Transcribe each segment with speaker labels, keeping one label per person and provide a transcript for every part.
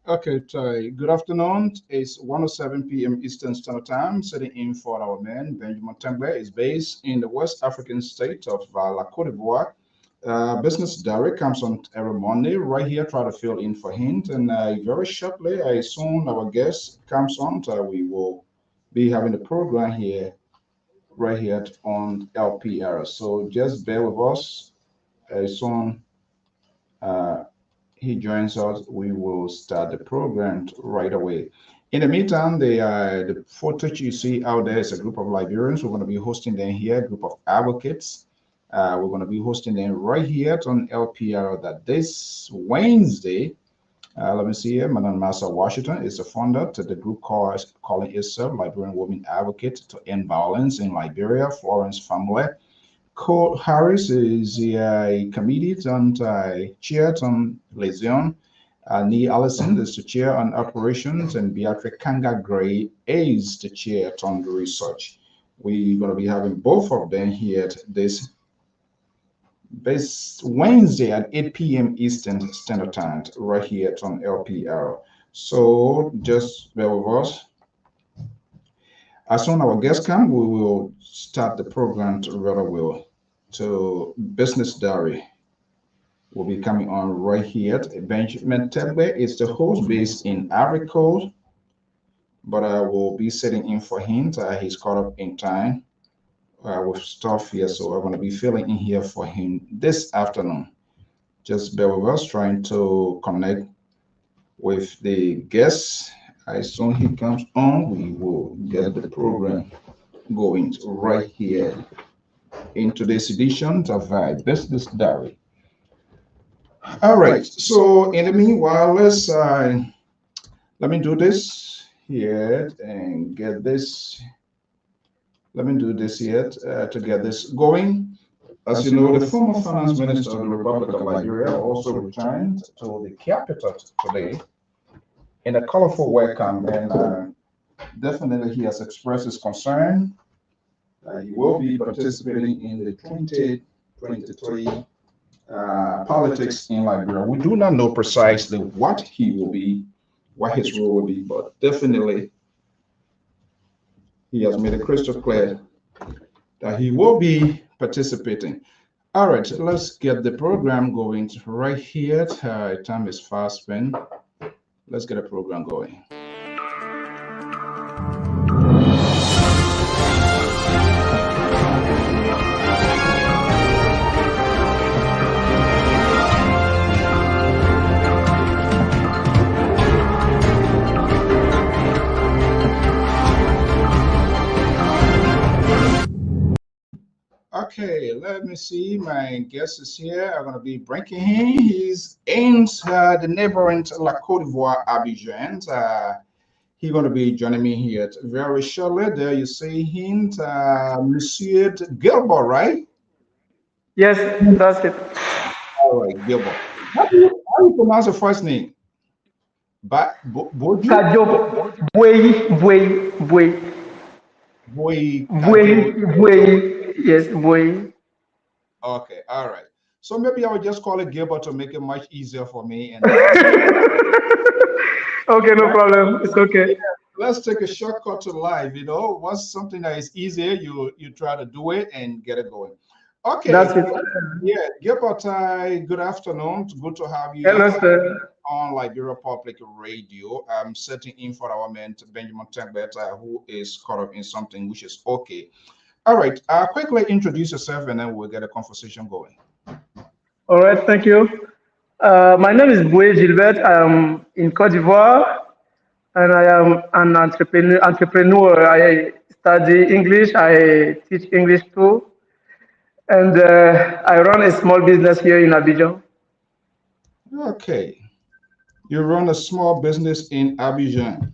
Speaker 1: Okay, good afternoon. It's 1:07 p.m. Eastern Standard Time. Sitting in for our man, Benjamin Tembe, is based in the West African state of La Côte d'Ivoire. Business Diary comes on every Monday right here. Try to fill in for him. And very shortly, I soon our guest comes on. We will be having the program here, right here on LPR. So just bear with us. As soon he joins us, we will start the program right away. In the meantime, the footage you see out there is a group of Liberians. We're going to be hosting them here, a group of advocates. We're going to be hosting them right here on LPR that this Wednesday. Let me see here. Madam Massa Washington is the founder to the group calling itself Liberian Women Advocate to End Violence in Liberia, Florence Family. Cole Harris is a committee and chair on liaison. Neil Allison is the chair on operations, and Beatrice Kanga Gray is the chair on the research. We're going to be having both of them here this Wednesday at 8 p.m. Eastern Standard Time, right here on LPR. So just bear with us. As soon as our guests come, we will start the program rather well. So Business Diary will be coming on right here. Benjamin Tembe is the host based in Ivory Coast, but I will be sitting in for him. He's caught up in time with stuff here, so I'm going to be filling in here for him this afternoon. Just bear with us, trying to connect with the guests. As soon as he comes on, we will get the program going right here in today's edition of Business Diary. All right. So in the meanwhile, let me do this here and get this. Let me do this here to get this going. As you know, the former finance minister of the Republic of Liberia also returned to the capital today in a colorful welcome, and definitely he has expressed his concern. He will be participating in the 2023 politics in Liberia. We do not know precisely what he will be, what his role will be, but definitely he has made it crystal clear that he will be participating. All right, let's get the program going right here. Time is fast spent. Let's get a program going. Okay, let me see. My guest is here. I'm going to be bringing him. He's in the neighboring La Côte d'Ivoire, Abidjan. He's going to be joining me here very shortly. There you see him, Monsieur Gilbert, right?
Speaker 2: Yes, that's it.
Speaker 1: All right, Gilbert. How do you pronounce your first name?
Speaker 2: KADJO. BOUEHI. Yes, BOUEHI.
Speaker 1: Okay, all right. So maybe I will just call it Gilbert to make it much easier for me. And
Speaker 2: okay, no problem. It's okay.
Speaker 1: Yeah, let's take a shortcut to life. You know, what's something that is easier, you try to do it and get it going. Okay.
Speaker 2: That's it.
Speaker 1: Yeah, Gilbert, good afternoon. Good to have you
Speaker 2: Hello, sir.
Speaker 1: on Liberia Public Radio. I'm setting in for our man Benjamin Tagbet, who is caught up in something which is okay. All right, quickly introduce yourself and then we'll get a conversation going.
Speaker 2: All right, thank you. My name is BOUEHI Gilbert. I am in Cote d'Ivoire and I am an entrepreneur. I study English. I teach English too. And I run a small business here in Abidjan.
Speaker 1: Okay, you run a small business in Abidjan.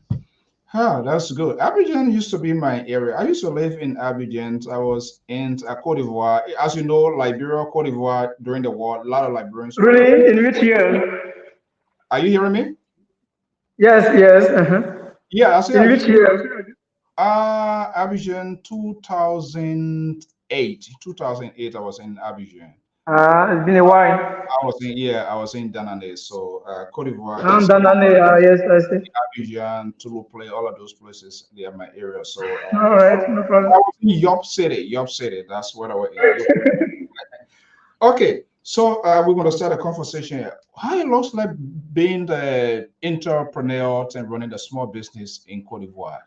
Speaker 1: That's good. Abidjan used to be my area. I used to live in Abidjan. I was in Cote d'Ivoire. As you know, Liberia, Cote d'Ivoire during the war, a lot of Liberians were there.
Speaker 2: Really? In which year?
Speaker 1: Are you hearing me?
Speaker 2: Yes, yes. Uh-huh.
Speaker 1: Yeah, I see.
Speaker 2: In which year?
Speaker 1: Abidjan 2008. 2008, I was in Abidjan.
Speaker 2: It's been a while.
Speaker 1: I was in Danane. So Cote d'Ivoire is
Speaker 2: Danane, yes, I see.
Speaker 1: Abidjan, Tulu Play, all of those places. They are my area. So
Speaker 2: All right, no
Speaker 1: I
Speaker 2: problem.
Speaker 1: was in Yop City. That's what I was in. Okay, so we're going to start a conversation here. How it looks like being the entrepreneur and running the small business in Cote d'Ivoire?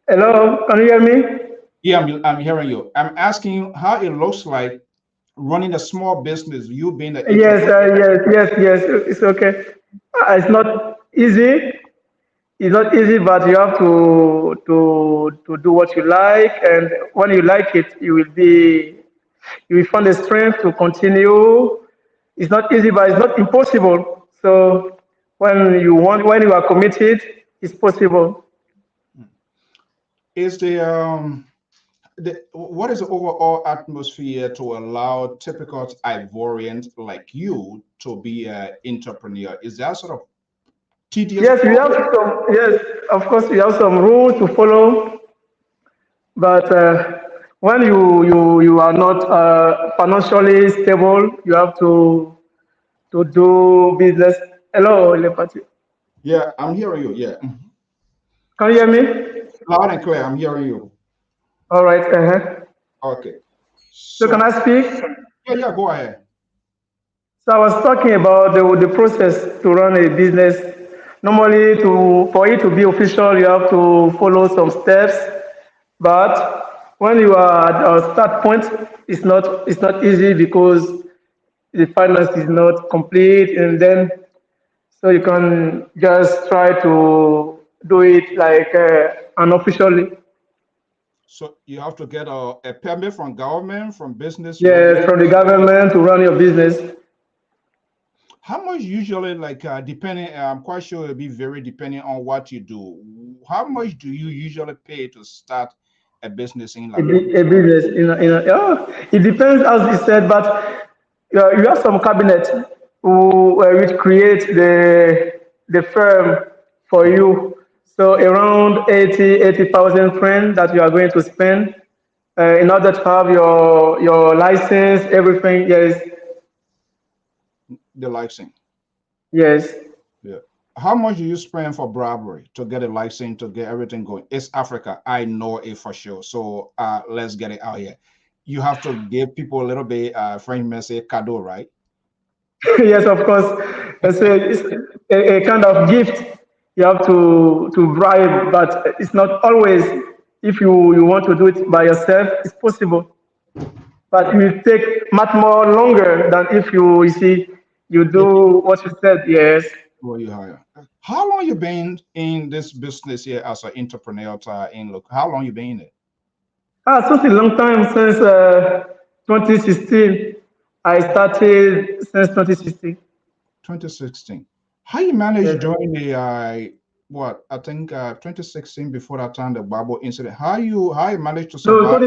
Speaker 2: Hello, can you hear me?
Speaker 1: Yeah, I'm hearing you. I'm asking you how it looks like running a small business, you being the
Speaker 2: Yes,
Speaker 1: entrepreneur.
Speaker 2: yes. It's okay. It's not easy. It's not easy, but you have to do what you like, and when you like it, you will find the strength to continue. It's not easy, but it's not impossible. So when you are committed, it's possible.
Speaker 1: Is what is the overall atmosphere to allow typical Ivorians like you to be an entrepreneur? Is that sort of tedious
Speaker 2: Yes, we have
Speaker 1: process?
Speaker 2: some. Yes, of course, we have some rules to follow. But when you are not financially stable, you have to do business. Hello, Lepati.
Speaker 1: Yeah, I'm hearing you. Yeah.
Speaker 2: Can you hear me?
Speaker 1: Loud and clear, I'm hearing you.
Speaker 2: All right. Uh-huh.
Speaker 1: Okay.
Speaker 2: So can
Speaker 1: So,
Speaker 2: I speak?
Speaker 1: yeah, go ahead.
Speaker 2: So I was talking about the process to run a business. Normally, to for it to be official, you have to follow some steps. But when you are at a start point, it's not easy because the finance is not complete, and then so you can just try to do it like unofficially.
Speaker 1: So you have to get a permit from government, from business
Speaker 2: Yes,
Speaker 1: registry.
Speaker 2: from the government to run your business.
Speaker 1: How much usually, like, depending, I'm quite sure it'll be very depending on what you do. How much do you usually pay to start a business in Liberia?
Speaker 2: A business it depends as you said, but you have some cabinet which create the firm for you. So around 80,000 francs that you are going to spend in order to have your license, everything. Yes,
Speaker 1: The license.
Speaker 2: yes.
Speaker 1: Yeah. How much do you spend for bribery to get a license to get everything going? It's Africa. I know it for sure. So let's get it out here. You have to give people a little bit, French may say cadeau, right?
Speaker 2: Yes, of course. It's a kind of gift you have to bribe, but it's not always. If you want to do it by yourself, it's possible, but it will take much more longer than if you see you
Speaker 1: Yeah.
Speaker 2: do what you said. Yes.
Speaker 1: Well, you hire. How long you been in this business here as an entrepreneur in look? How long you been in it?
Speaker 2: Since a long time, since 2016. I started since 2016.
Speaker 1: 2016. How you managed
Speaker 2: Yes.
Speaker 1: during the what I think 2016 before that time the Bible incident? How you managed to
Speaker 2: No,
Speaker 1: survive?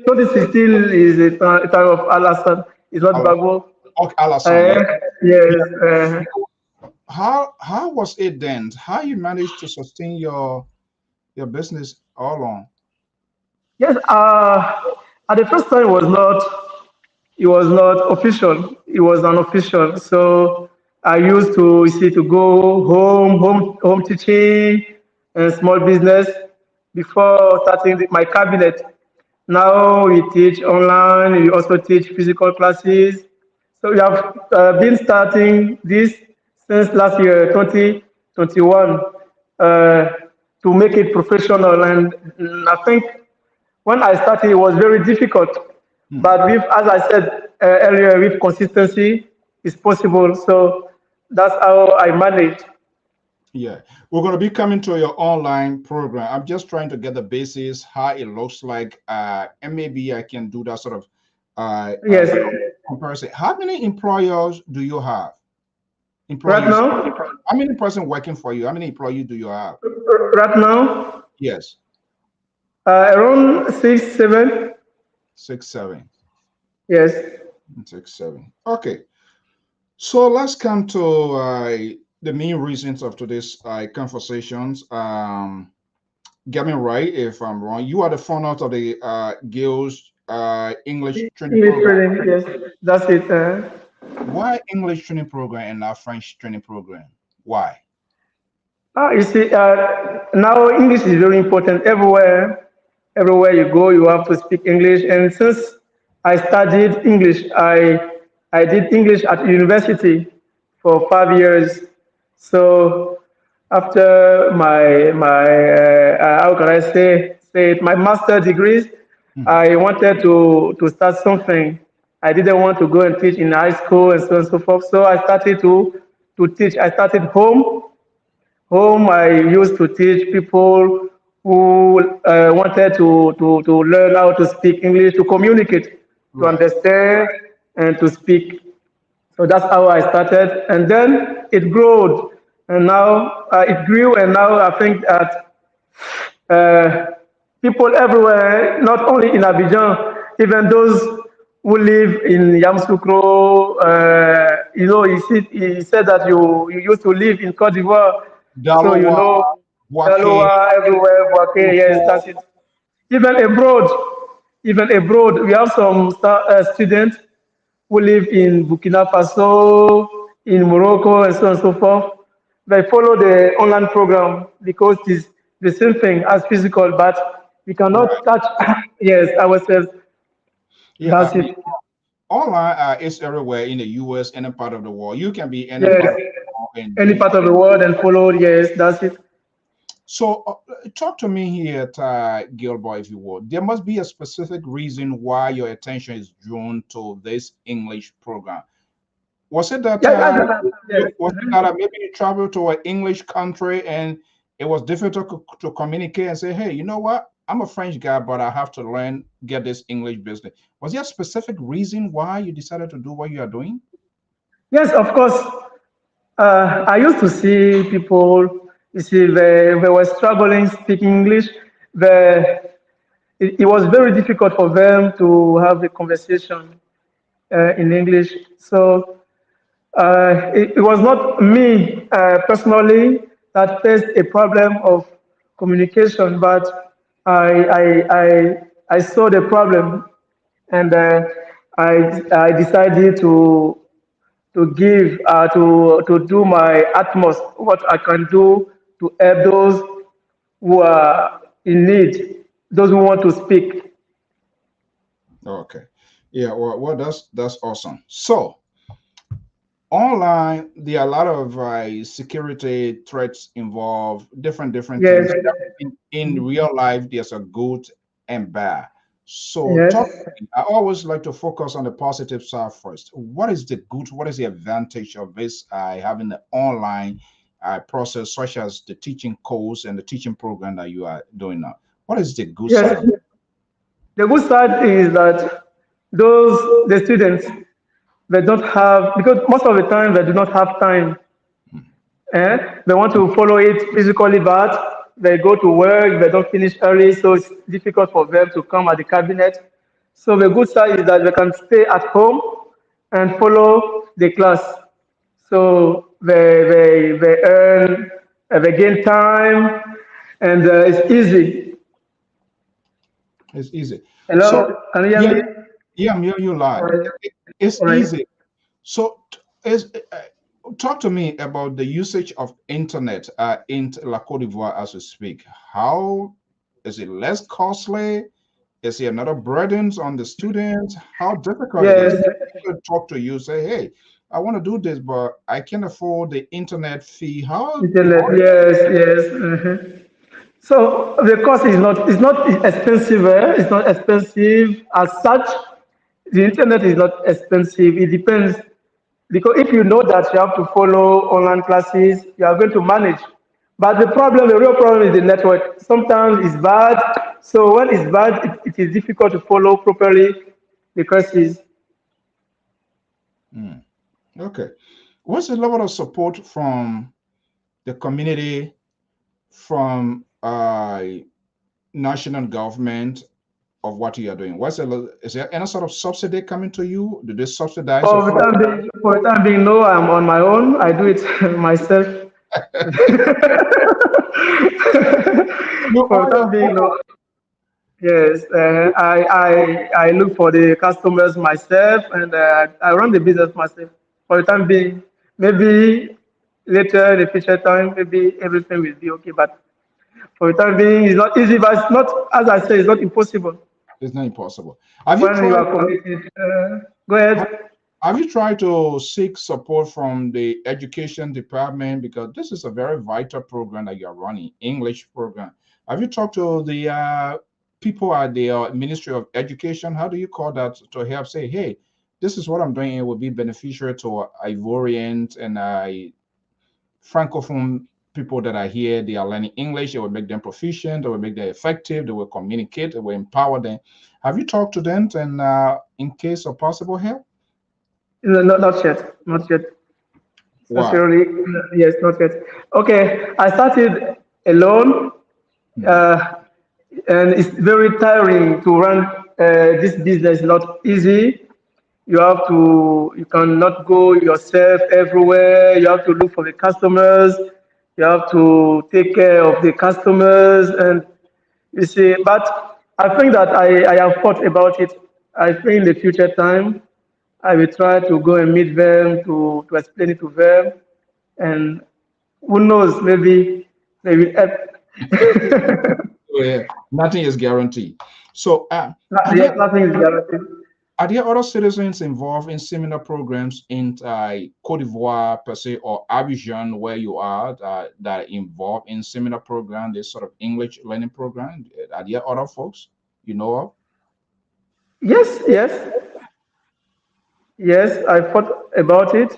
Speaker 2: 2016 is a time of Al-Assad. It's not
Speaker 1: Al
Speaker 2: Bagbo.
Speaker 1: Alasan, yeah.
Speaker 2: Uh, yes.
Speaker 1: Yeah. How was it then? How you managed to sustain your business all along?
Speaker 2: Yes. At the first time, it was not official. It was unofficial. So I used to you see to go home teaching and small business before starting my cabinet. Now we teach online. We also teach physical classes. So we have been starting this since last year, 2021, to make it professional. And I think when I started, it was very difficult. But with, as I said earlier, with consistency, it's possible. So that's how I managed.
Speaker 1: Yeah, we're going to be coming to your online program. I'm just trying to get the basis, how it looks like, and maybe I can do that sort of uh, uh,
Speaker 2: Yes.
Speaker 1: comparison. How many employers do you have?
Speaker 2: Right
Speaker 1: Employees.
Speaker 2: now,
Speaker 1: How many person working for you? How many employees do you have?
Speaker 2: right now,
Speaker 1: Yes,
Speaker 2: around 6, 7.
Speaker 1: 6, 7,
Speaker 2: Yes.
Speaker 1: 6, 7. Okay, so let's come to the main reasons of today's conversations. Get me right if I'm wrong. You are the founder of the GIL'S English training
Speaker 2: English
Speaker 1: program.
Speaker 2: training. Yes. That's it.
Speaker 1: Why English training program and not French training program? Why?
Speaker 2: You see, now English is very important everywhere. Everywhere you go, you have to speak English. And since I studied English, I did English at university for 5 years. So after my how can I say it, my master degrees,
Speaker 1: Mhm.
Speaker 2: I wanted to start something. I didn't want to go and teach in high school and so on and so forth. So I started to teach. I started home. I used to teach people who wanted to learn how to speak English, to communicate, to
Speaker 1: Right.
Speaker 2: understand, and to speak. So that's how I started. And then it grew. And now it grew. And now I think that uh, people everywhere, not only in Abidjan, even those who live in Yamoussoukro, he said that you used to live in Cote d'Ivoire, so you
Speaker 1: Dalowa,
Speaker 2: know,
Speaker 1: Wake,
Speaker 2: Daloa everywhere, Boaké, yes, that's it. Even abroad, even abroad, we have some students who live in Burkina Faso, in Morocco, and so on and so forth. They follow the online program because it's the same thing as physical, but we
Speaker 1: right.
Speaker 2: cannot touch, yes, ourselves.
Speaker 1: Yeah,
Speaker 2: That's it.
Speaker 1: online is everywhere in the US, any part of the world. You can be any
Speaker 2: Yes,
Speaker 1: part of the world and
Speaker 2: any
Speaker 1: do.
Speaker 2: part of the world and follow, yes, that's it.
Speaker 1: So, talk to me here, at, Gilbert, if you would. There must be a specific reason why your attention is drawn to this English program. Was it that
Speaker 2: Yeah, yes.
Speaker 1: maybe you traveled to an English country and it was difficult to communicate and say, hey, you know what? I'm a French guy, but I have to learn, get this English business. Was there a specific reason why you decided to do what you are doing?
Speaker 2: Yes, of course. I used to see people, you see, they were struggling speaking English. They, it was very difficult for them to have a conversation in English. So it was not me personally that faced a problem of communication, but I saw the problem, and I decided to give to do my utmost what I can do to help those who are in need, those who want to speak.
Speaker 1: Okay. Yeah, well, that's awesome. So, online, there are a lot of security threats involved, different
Speaker 2: Yes,
Speaker 1: things. In real life, there's a good and bad. So,
Speaker 2: yes,
Speaker 1: talk. I always like to focus on the positive side first. What is the good? What is the advantage of this having the online process, such as the teaching course and the teaching program that you are doing now? What is the good side
Speaker 2: yes.
Speaker 1: of it?
Speaker 2: The good side is that the students they don't have, because most of the time they do not have time. They want to follow it physically, but they go to work, they don't finish early, so it's difficult for them to come at the cabinet. So the good side is that they can stay at home and follow the class. So they earn, they gain time, and it's easy.
Speaker 1: It's easy. So,
Speaker 2: Hello, can you hear
Speaker 1: yeah,
Speaker 2: me?
Speaker 1: yeah, I'm hearing you
Speaker 2: All
Speaker 1: live.
Speaker 2: right.
Speaker 1: It's
Speaker 2: All right.
Speaker 1: easy. So, is talk to me about the usage of internet in La Cote d'Ivoire as we speak. How is it less costly? Is there another burdens on the students? How difficult it is?
Speaker 2: Yes,
Speaker 1: People talk to you, say, "Hey, I want to do this, but I can't afford the internet fee." How
Speaker 2: internet.
Speaker 1: hard?
Speaker 2: Yes, yes. So the cost is not expensive. It's not expensive as such. The internet is not expensive. It depends because if you know that you have to follow online classes, you are going to manage. But the real problem is the network. Sometimes it's bad. So when it's bad, it is difficult to follow properly because it's
Speaker 1: Hmm. Okay. What's the level of support from the community, from national government of what you are doing? Is there any sort of subsidy coming to you? Do they subsidize your program?
Speaker 2: for the time being, no, I'm on my own. I do it myself.
Speaker 1: You
Speaker 2: For
Speaker 1: are
Speaker 2: the time
Speaker 1: your
Speaker 2: being, no.
Speaker 1: own.
Speaker 2: Yes, I look for the customers myself and I run the business myself. For the time being, maybe later in the future time, maybe everything will be okay. But for the time being, it's not easy, but it's not, as I say, it's not impossible
Speaker 1: It's not impossible. Have you
Speaker 2: when you
Speaker 1: tried?
Speaker 2: are committed. Go
Speaker 1: Have,
Speaker 2: ahead.
Speaker 1: have you tried to seek support from the education department, because this is a very vital program that you're running, English program? Have you talked to the people at the Ministry of Education? How do you call that, to help say, hey, this is what I'm doing. It would be beneficial to Ivorians and Francophone people that are here. They are learning English. It will make them proficient. It will make them effective. They will communicate. It will empower them. Have you talked to them and in case of possible help?
Speaker 2: No, not yet, not yet.
Speaker 1: Why?
Speaker 2: Sincerely, yes, not yet. Okay, I started alone,
Speaker 1: Hmm.
Speaker 2: uh, and it's very tiring to run this business. Not easy. You cannot go yourself everywhere. You have to look for the customers. You have to take care of the customers, and you see. But I think that I have thought about it. I think in the future time, I will try to go and meet them to explain it to them, and who knows, maybe they will help.
Speaker 1: Yeah, nothing is guaranteed. So,
Speaker 2: Yes, nothing is guaranteed.
Speaker 1: are there other citizens involved in similar programs in Cote d'Ivoire per se, or Abidjan where you are, that are involved in similar program, this sort of English learning program? Are there other folks you know of?
Speaker 2: Yes, yes, yes. I thought about it,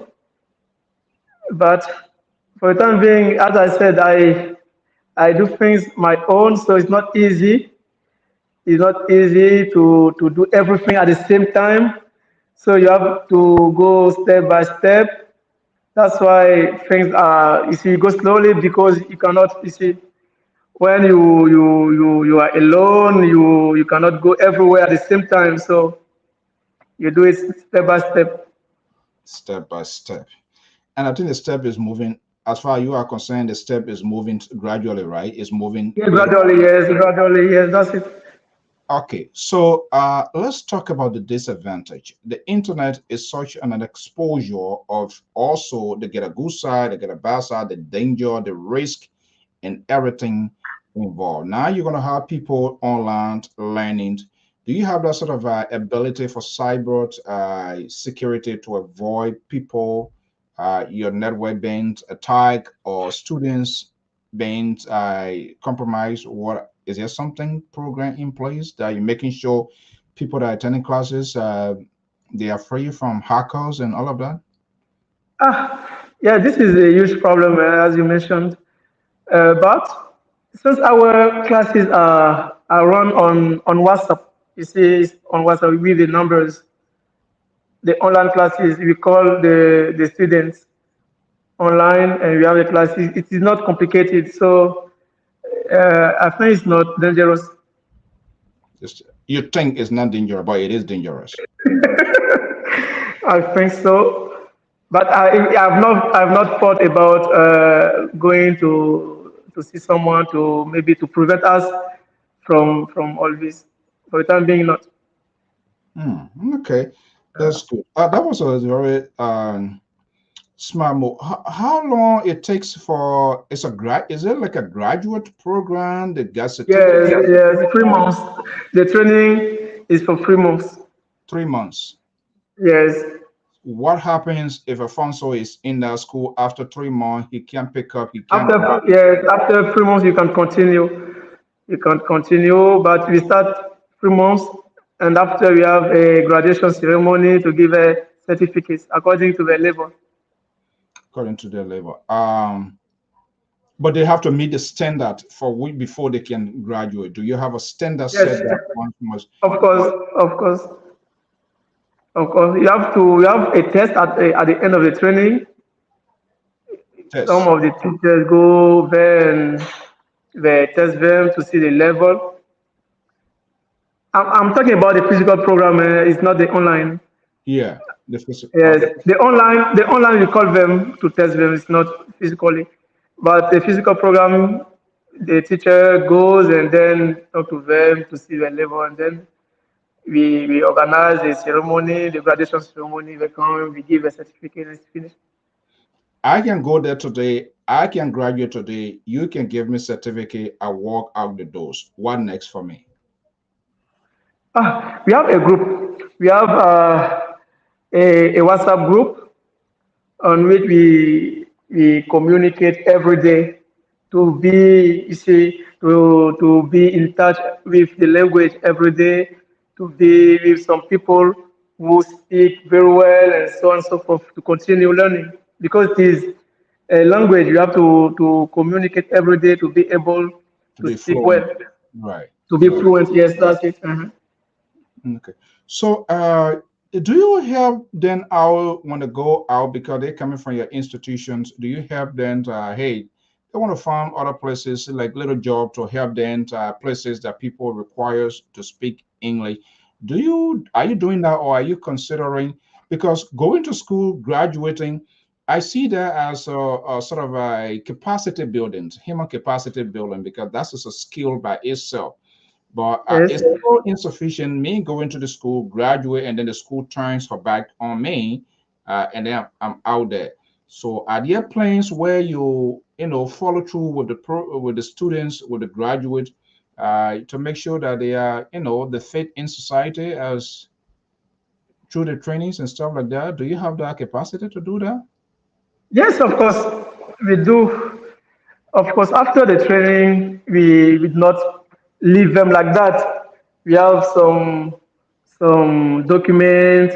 Speaker 2: but for the time being, as I said, I do things my own, so it's not easy. It's not easy to do everything at the same time. So you have to go step by step. That's why things are, you see, you go slowly because you cannot, you see, when you are alone, you cannot go everywhere at the same time. So you do it step by step.
Speaker 1: Step by step. And I think the step is moving, as far as you are concerned, the step is moving gradually, right? It's moving
Speaker 2: Yeah,
Speaker 1: pretty.
Speaker 2: gradually, yes, that's it.
Speaker 1: Okay, so let's talk about the disadvantage. The internet is such an exposure of also they get a good side, they get a bad side, the danger, the risk, and everything involved. Now you're going to have people online learning. Do you have that sort of ability for cyber security to avoid people, your network being attacked or students being compromised? What is there something program in place that you're making sure people that are attending classes they are free from hackers and all of that?
Speaker 2: Yeah, this is a huge problem, as you mentioned. But since our classes are run on WhatsApp, you see, it's on WhatsApp with the numbers, the online classes, we call the students online and we have the classes. It is not complicated. So I think it's not dangerous.
Speaker 1: You think it's not dangerous, but it is dangerous.
Speaker 2: I think so. But I've not thought about going to see someone to maybe to prevent us from all this. For the time being, not.
Speaker 1: Hmm, okay, that's good. That was a very Smart. How long it takes for is it like a graduate program that got
Speaker 2: Yes,
Speaker 1: certificate?
Speaker 2: yes, 3 months. The training is for 3 months.
Speaker 1: 3 months.
Speaker 2: Yes.
Speaker 1: What happens if a Afonso is in that school after 3 months? He can't pick up, he can't
Speaker 2: After
Speaker 1: grab.
Speaker 2: yes, after 3 months you can continue. You can continue, but we start 3 months, and after we have a graduation ceremony to give a certificate according to the level.
Speaker 1: According to their level. But they have to meet the standard for week before they can graduate. Do you have a standard
Speaker 2: Yes,
Speaker 1: set that one must
Speaker 2: of course, of course, of course. You have a test at the end of the training. Some
Speaker 1: test?
Speaker 2: of the teachers go there and they test them to see the level. I'm talking about the physical program. It's not the online.
Speaker 1: Yeah, the physical.
Speaker 2: Yes,
Speaker 1: Okay.
Speaker 2: the online we call them to test them. It's not physically, but the physical program, the teacher goes and then talk to them to see their level, and then we organize the ceremony, the graduation ceremony. They come, we give a certificate, and it's finished.
Speaker 1: I can go there today. I can graduate today. You can give me certificate. I walk out the doors. What next for me?
Speaker 2: We have a group. We have a WhatsApp group on which we communicate every day to be you see to be in touch with the language every day, to be with some people who speak very well and so on and so forth, to continue learning, because it is a language you have to communicate every day to be able
Speaker 1: To
Speaker 2: to
Speaker 1: be
Speaker 2: speak well,
Speaker 1: fluent. Right.
Speaker 2: to be
Speaker 1: Right.
Speaker 2: fluent. Yes, that's it. Mhm.
Speaker 1: Okay. So, do you help them out when they go out because they're coming from your institutions? Do you help them to, hey, they want to find other places like little job to help them to places that people requires to speak English? Are you doing that or are you considering because going to school, graduating, I see that as a sort of a capacity building, human capacity building, because that's just a skill by itself, but
Speaker 2: Yes.
Speaker 1: it's still insufficient. Me going to the school, graduate, and then the school turns her back on me, and then I'm out there. So are there plans where you follow through with with the students, with the graduates, to make sure that they are the fit in society as through the trainings and stuff like that? Do you have that capacity to do that?
Speaker 2: Yes, of course, we do. Of course, after the training, we did not leave them like that. We have some documents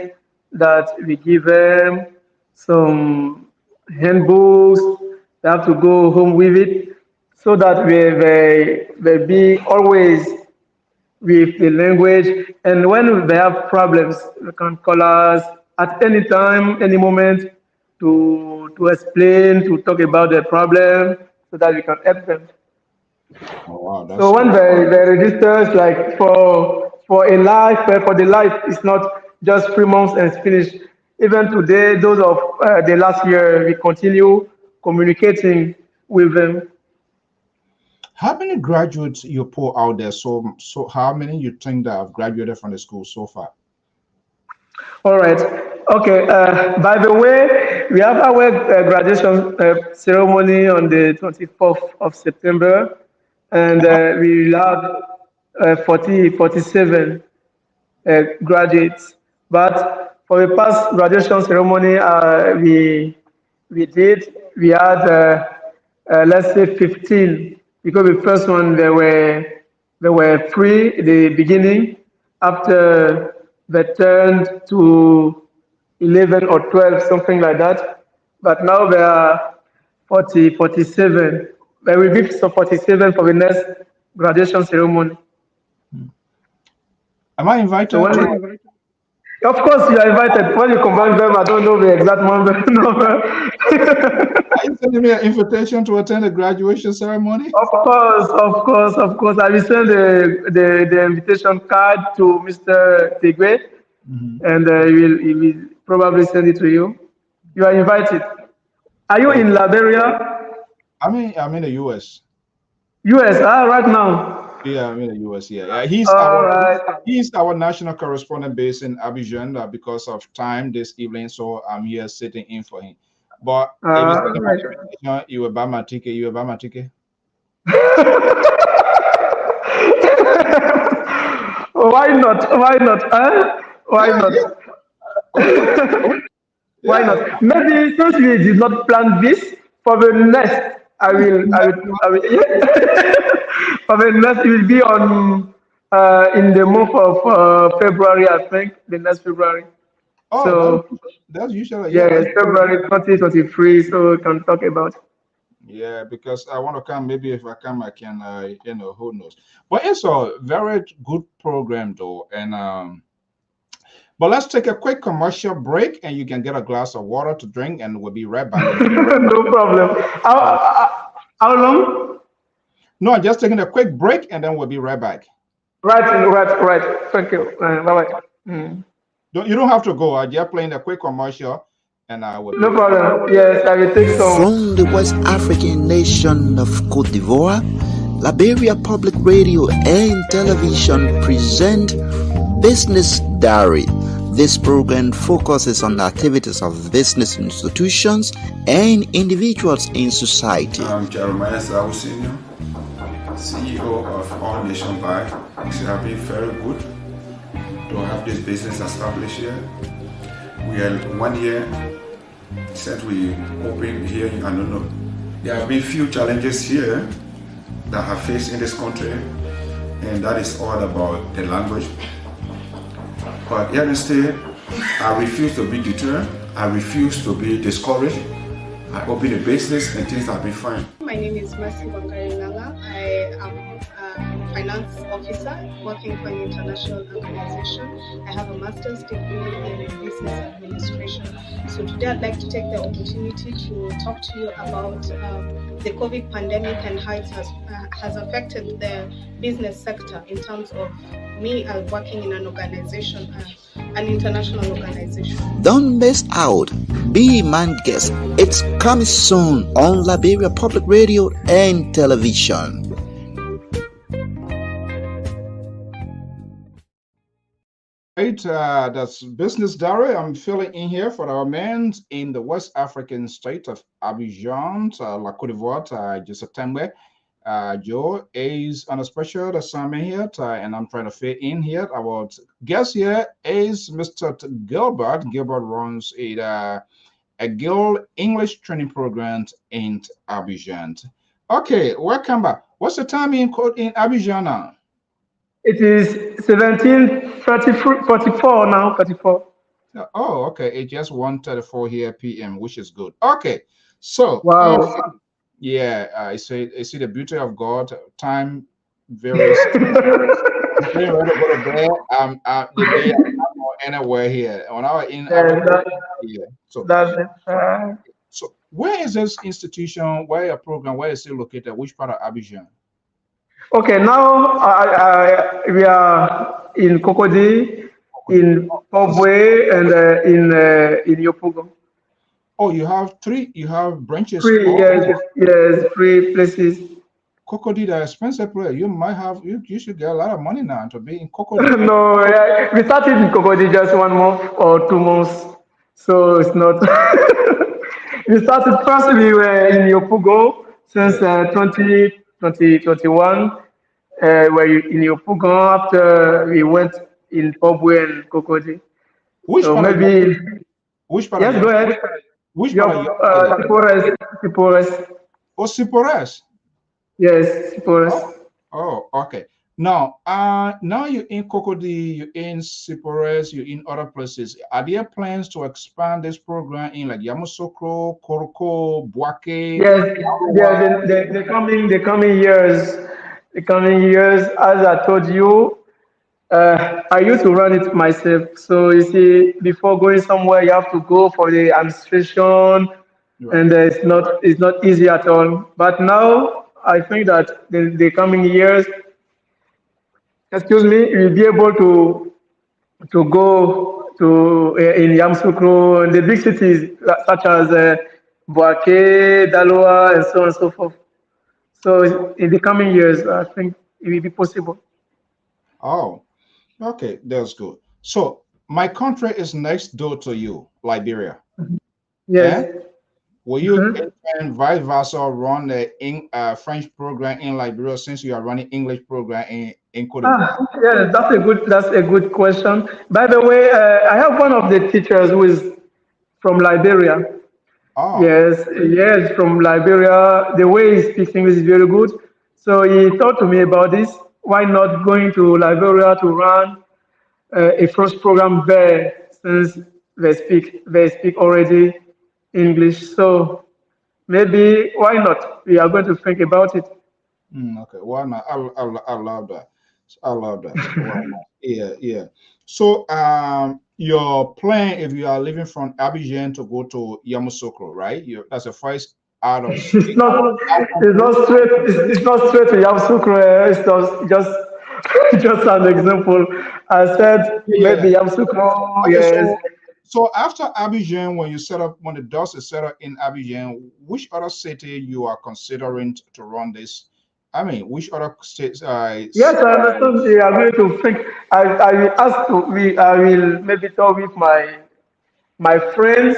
Speaker 2: that we give them, some handbooks. They have to go home with it, so that they be always with the language. And when they have problems, they can call us at any time, any moment to explain, to talk about their problem so that we can help them.
Speaker 1: Oh wow,
Speaker 2: So
Speaker 1: that's
Speaker 2: when
Speaker 1: good.
Speaker 2: they register, like for a life, for the life, it's not just 3 months and it's finished. Even today, those of the last year, we continue communicating with them.
Speaker 1: How many graduates you pull out there? So how many you think that have graduated from the school so far?
Speaker 2: All right. Okay. By the way, we have our graduation ceremony on the 24th of September, and we will have 47 graduates. But for the past graduation ceremony, we had let's say 15, because the first one there were three at the beginning. After they turned to 11 or 12, something like that. But now there are 47. There will be some 47 for the next graduation ceremony.
Speaker 1: Am I
Speaker 2: So
Speaker 1: invited
Speaker 2: when
Speaker 1: to?
Speaker 2: of course you are invited. When you combine them, I don't know the exact number.
Speaker 1: Are you sending me an invitation to attend a graduation ceremony?
Speaker 2: Of course, of course, of course. I will send the invitation card to Mr. Tigwe,
Speaker 1: Mhm.
Speaker 2: and he will probably send it to you. You are invited. Are you in
Speaker 1: Okay.
Speaker 2: Liberia?
Speaker 1: I'm in the US.
Speaker 2: US, right now.
Speaker 1: Yeah, I'm in the US. Yeah, yeah.
Speaker 2: All right.
Speaker 1: He's our national correspondent based in Abidjan because of time this evening. So I'm here sitting in for him. But if it's
Speaker 2: Right.
Speaker 1: you will buy my ticket. You will buy my ticket.
Speaker 2: Why not? Why not? Huh? Why
Speaker 1: Yeah, yeah.
Speaker 2: not?
Speaker 1: Of course.
Speaker 2: Why
Speaker 1: Yeah.
Speaker 2: not? Maybe since we did not plan this, for the next, for the next, it will be on in the month of February, I think, the next February.
Speaker 1: Oh,
Speaker 2: So,
Speaker 1: that's usually yeah.
Speaker 2: yes, February 2023, so we can talk about it.
Speaker 1: Yeah, because I want to come. Maybe if I come, I can. Who knows? But it's a very good program, though. And but let's take a quick commercial break, and you can get a glass of water to drink, and we'll be right back with you.
Speaker 2: No problem. How long?
Speaker 1: No, I'm just taking a quick break, and then we'll be right back.
Speaker 2: Right. Thank you. Bye bye.
Speaker 1: You don't have to go. I just playing a quick commercial, and I will be
Speaker 2: No
Speaker 1: right.
Speaker 2: problem. Yes, I will take some.
Speaker 3: From the West African nation of Côte d'Ivoire, Liberia Public Radio and Television present Business Diary. This program focuses on the activities of business institutions and individuals in society.
Speaker 4: I'm Jeremiah Zawu Senior, CEO of All Nation Bank. It has been very good to have this business established here. We are 1 year since we opened here in Anono. There have been few challenges here that have faced in this country, and that is all about the language. But here instead, I refuse to be deterred. I refuse to be discouraged. I open a business and things have been fine.
Speaker 5: My name is Mercy Wakarilanga. I am a finance officer working for an international organization. I have a master's degree in business administration. So today I'd like to take the opportunity to talk to you about the COVID pandemic and how it has affected the business sector in terms of me working in an organization, an international organization.
Speaker 3: Don't miss out. Be my guest. It's coming soon on Liberia Public Radio and Television.
Speaker 1: Right, that's Business Diary. I'm filling in here for our men in the West African state of Abidjan, La Côte d'Ivoire, just September. Joe is on a special assignment here, and I'm trying to fit in here. Our guest here is Mr. Gilbert. Gilbert runs a GIL English training program in Abidjan. Okay, welcome back. What's the time in Abidjan now?
Speaker 2: It is 17:44 now. 34.
Speaker 1: Oh, okay. It's just 1:34 here p.m., which is good. Okay, so
Speaker 2: Wow.
Speaker 1: yeah, I see the beauty of God. Time varies. Getting ready to go to bed. The day I'm not anywhere here. When I was in Africa, yeah.
Speaker 2: That's it.
Speaker 1: So where is this institution? Where your program? Where is it located? Which part of Abidjan?
Speaker 2: Okay, now we are in Cocody, in Pobwe, and in Yopugo.
Speaker 1: Oh, you have three. You have branches.
Speaker 2: Three, yes, 3 places.
Speaker 1: Cocody, the expensive place. You might have. You should get a lot of money now to be in Cocody.
Speaker 2: No, yeah, we started in Cocody just 1 month or 2 months, so it's not. We started first. We were in Yopugo since 2021. Were in Yopugo after we went in Pobwe and Cocody.
Speaker 1: Which
Speaker 2: So
Speaker 1: part of
Speaker 2: maybe
Speaker 1: which part
Speaker 2: yes,
Speaker 1: of
Speaker 2: go ahead.
Speaker 1: which
Speaker 2: Your
Speaker 1: part of your
Speaker 2: Sipores.
Speaker 1: Oh, Sipores.
Speaker 2: Yes, Sipores.
Speaker 1: Oh, okay. Now, now you're in Cocody, you're in Sipores, you're in other places. Are there plans to expand this program in like Yamoussoukro, Koroko, Bouake?
Speaker 2: Yes, the coming years, as I told you, I used to run it myself. So you see, before going somewhere, you have to go for the administration,
Speaker 1: Right.
Speaker 2: and it's not easy at all. But now I think that the coming years, excuse me, we'll be able to go to in Yamoussoukro and the big cities such as Bouake, Daloa, and so on and so forth. So in the coming years, I think it will be possible.
Speaker 1: Oh, okay, that's good. So my country is next door to you, Liberia. Eh?
Speaker 2: Yes.
Speaker 1: Will you and vice versa run the French program in Liberia since you are running English program in Cote d'Ivoire?
Speaker 2: Yeah, that's a good question. By the way, I have one of the teachers who is from Liberia.
Speaker 1: Oh,
Speaker 2: Yes, from Liberia. The way he speaks English is very good. So he talked to me about this. Why not going to Liberia to run a first program there since they speak already English. So maybe why not? We are going to think about it.
Speaker 1: okay. Why not? I love that. I love that. Why not? Yeah, yeah. So, your plan if you are leaving from Abidjan to go to Yamoussoukro, right? That's the first out of
Speaker 2: It's
Speaker 1: state,
Speaker 2: not.
Speaker 1: out
Speaker 2: It's
Speaker 1: country.
Speaker 2: not straight. It's not straight to Yamsukro. It's just an example. I said
Speaker 1: Yeah, yeah,
Speaker 2: maybe
Speaker 1: yeah.
Speaker 2: Yamsukro.
Speaker 1: Okay,
Speaker 2: Yes.
Speaker 1: so after Abidjan, when you set up, when the dust is set up in Abidjan, which other city you are considering to run this? I mean, which other states?
Speaker 2: Yes, I understand. We are going to think. I will ask. I will maybe talk with my friends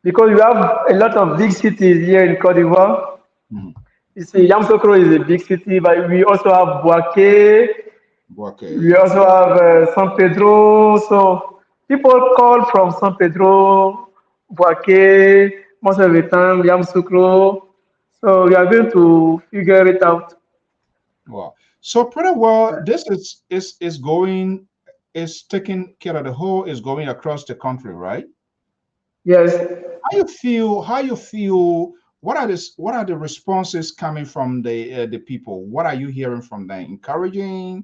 Speaker 2: because we have a lot of big cities here in Cote d'Ivoire.
Speaker 1: Mhm.
Speaker 2: You see, Yamsokro is a big city, but we also have Boaké. We
Speaker 1: Okay.
Speaker 2: also have San Pedro. So people call from San Pedro, Boaké, most of the time, Yamsukro. So we are going to figure it out.
Speaker 1: Wow. So pretty well, this is going is taking care of the whole is going across the country, right?
Speaker 2: Yes.
Speaker 1: How you feel? How you feel? What are the responses coming from the people? What are you hearing from them? Encouraging?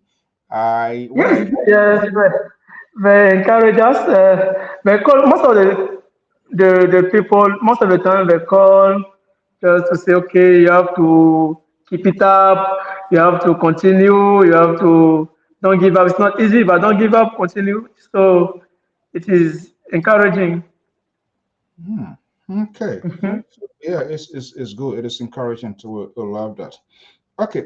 Speaker 1: I what are
Speaker 2: Yes,
Speaker 1: you?
Speaker 2: yes, they encourage us. They call most of the people. Most of the time, they call just to say, okay, you have to keep it up. You have to continue. You have to don't give up. It's not easy, but don't give up. Continue. So it is encouraging.
Speaker 1: Hmm. Okay. Yeah, it's good. It is encouraging to love that. Okay.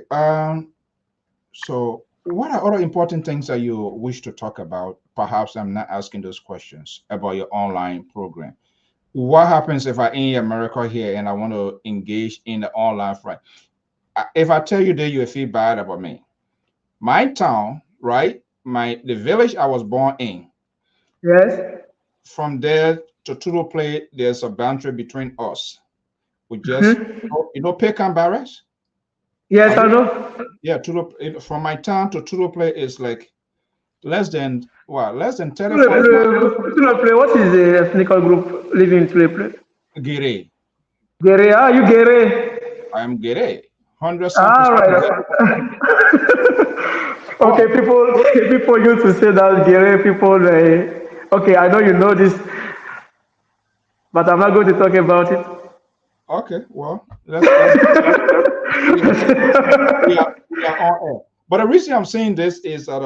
Speaker 1: So, what are other important things that you wish to talk about? Perhaps I'm not asking those questions about your online program. What happens if I in America here and I want to engage in the online front? If I tell you that you feel bad about me, my town, right? The village I was born in.
Speaker 2: Yes.
Speaker 1: From there to Tudo Play, there's a boundary between us. We just, Pecan Barracks.
Speaker 2: Yes,
Speaker 1: Are
Speaker 2: I
Speaker 1: you?
Speaker 2: know.
Speaker 1: Yeah, from my town to Tudo Play is like less than 30, 40 miles.
Speaker 2: Play. What is the ethnic group living in Play?
Speaker 1: Gere.
Speaker 2: Gere. Ah, you Gere.
Speaker 1: I am Gere. 100%
Speaker 2: All right.
Speaker 1: Gere.
Speaker 2: Okay,
Speaker 1: Oh,
Speaker 2: people used to say that Gere people. Okay, I know you know this, but I'm not going to talk about it.
Speaker 1: okay. Well, let's we are we are on air. But the reason I'm saying this is that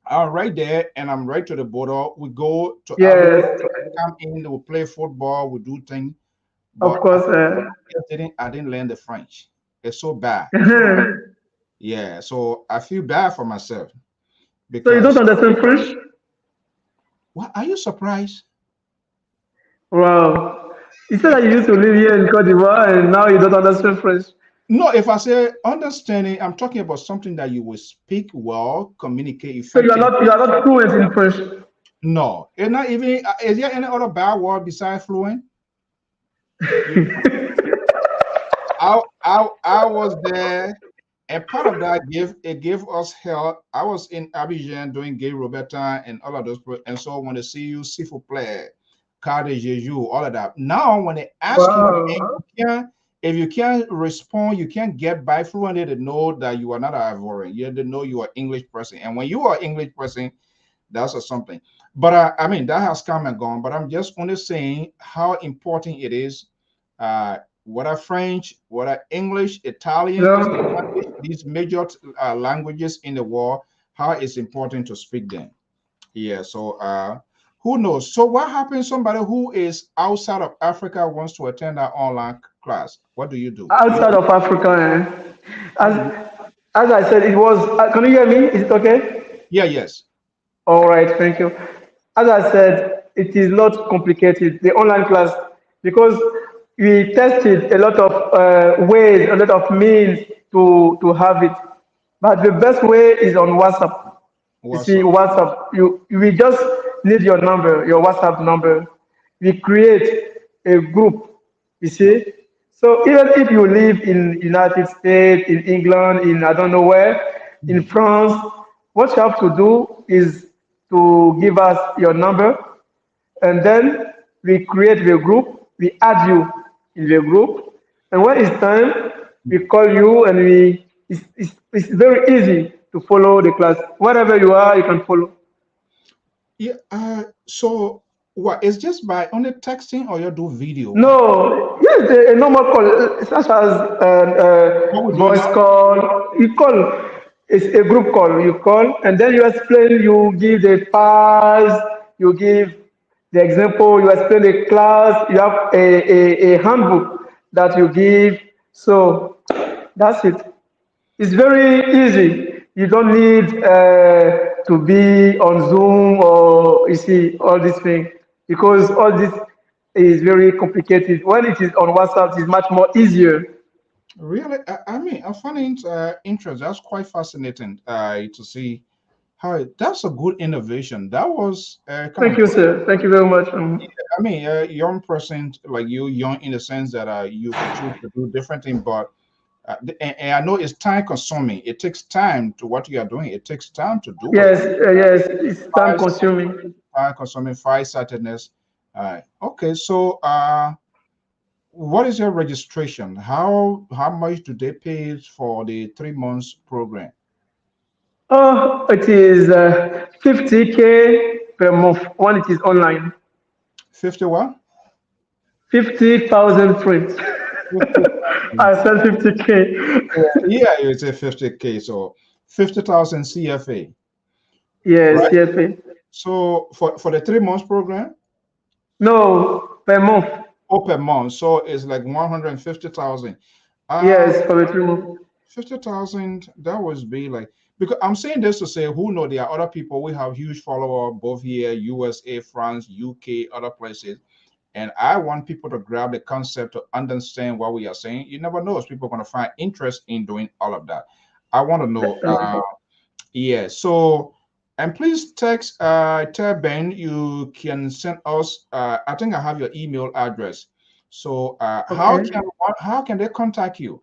Speaker 1: I'm right there and I'm right to the border. We go to Abidjan,
Speaker 2: Yes,
Speaker 1: come in, we play football, we do things.
Speaker 2: of
Speaker 1: But
Speaker 2: course.
Speaker 1: I didn't learn the French. It's so bad. Yeah, so I feel bad for myself
Speaker 2: So you don't
Speaker 1: because
Speaker 2: understand French?
Speaker 1: what are you surprised?
Speaker 2: Wow. You said that you used to live here in Cote d'Ivoire and now you don't understand French.
Speaker 1: No, if I say understanding, I'm talking about something that you will speak well, communicate
Speaker 2: So
Speaker 1: effectively.
Speaker 2: you are not fluent in French.
Speaker 1: No, it's not even. Is there any other bad word besides fluent? You, I was there, and part of that gave us help. I was in Abidjan doing Gay Roberta and all of those, and so when they see you, Sifu play, KADJO, all of that. Now, when they ask you,
Speaker 2: Wow.
Speaker 1: if you can't respond, you can't get by fluent. They know that you are not an Ivorian. You they know you are English person, and when you are English person, that's a something. But I mean, that has come and gone. But I'm just only saying how important it is. What are French, what are English, Italian,
Speaker 2: Yeah.
Speaker 1: Spanish, these major languages in the world, how it's important to speak them. Yeah, so who knows? So what happens somebody who is outside of Africa wants to attend our online class? What do you do?
Speaker 2: Outside of Africa,
Speaker 1: How
Speaker 2: as
Speaker 1: do you?
Speaker 2: I said, it was. Can you hear me? Is it okay?
Speaker 1: Yeah, yes.
Speaker 2: All right, thank you. As I said, it is not complicated. The online class because we tested a lot of ways, a lot of means to have it. But the best way is on WhatsApp. You see, WhatsApp, we just need your number, your WhatsApp number. We create a group, you see. So even if you live in United States, in England, in I don't know where, in France, what you have to do is to give us your number, and then we create the group, we add you in the group, and when it's time, we call you, and it's very easy to follow the class. Wherever you are, you can follow.
Speaker 1: Yeah. So what? It's just by only texting, or you do video?
Speaker 2: No, yes, a normal call, such as voice call. You call. It's a group call. You call, and then you explain. You give the files. You give the example. You explain the class. You have a handbook that you give. So that's it. It's very easy. You don't need to be on Zoom or you see all these things, because all this is very complicated. When it is on WhatsApp, it's much more easier.
Speaker 1: Really? I mean, I find it interesting. That's quite fascinating to see how that's a good innovation. That was
Speaker 2: Thank you, sir. Thank you very much.
Speaker 1: I mean, a young person like you, young in the sense that you could choose to do different things, but and I know it's time consuming. It takes time to what you are doing. It takes time to do
Speaker 2: Yes,
Speaker 1: it.
Speaker 2: yes, it's time consuming.
Speaker 1: Time consuming, farsightedness. Okay, so what is your registration? How much do they pay for the 3 months program?
Speaker 2: Oh, it is 50K per month when it is online.
Speaker 1: 50 what?
Speaker 2: 50,000 francs. I said 50K.
Speaker 1: Yeah, you say 50K, so 50,000 CFA.
Speaker 2: Yes,
Speaker 1: Right?
Speaker 2: CFA.
Speaker 1: So for the 3 months program?
Speaker 2: No, per month.
Speaker 1: Oh, per month. So it's like 150,000.
Speaker 2: Yes, for the 3 months.
Speaker 1: 50,000, that would be like, because I'm saying this to say, who know there are other people, we have huge follower both here, USA, France, UK, other places. And I want people to grab the concept to understand what we are saying. You never know if people are going to find interest in doing all of that. I want to know. Yeah. So, and please text, tell Ben, you can send us, I think I have your email address. So how can they contact you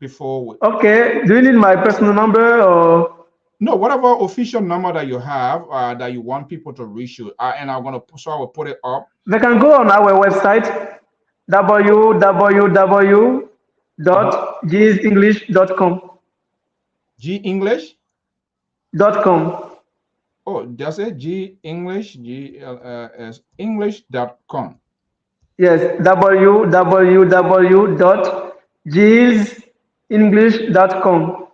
Speaker 1: before?
Speaker 2: Okay. Do you need my personal number or?
Speaker 1: No, whatever official number that you have that you want people to reach you, and I'm gonna so I will put it up.
Speaker 2: They can go on our website www.gisenglish.com.
Speaker 1: G English.
Speaker 2: .com.
Speaker 1: Oh, that's it. G English, GLS English.com.
Speaker 2: Yes, www.gisenglish.com.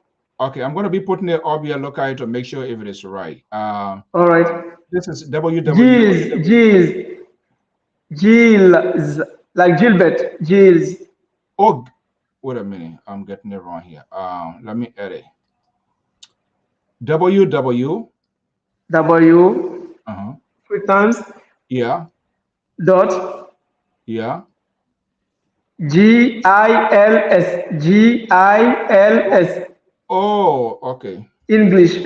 Speaker 1: Okay, I'm going to be putting it up here locally to make sure if it is right.
Speaker 2: All right.
Speaker 1: This is www.
Speaker 2: GIL'S, like Gilbert, GIL'S.
Speaker 1: Oh, wait a minute. I'm getting it wrong here. Let me edit. www.
Speaker 2: Three times.
Speaker 1: Yeah.
Speaker 2: Dot.
Speaker 1: Yeah.
Speaker 2: GILS.
Speaker 1: Oh, okay.
Speaker 2: English.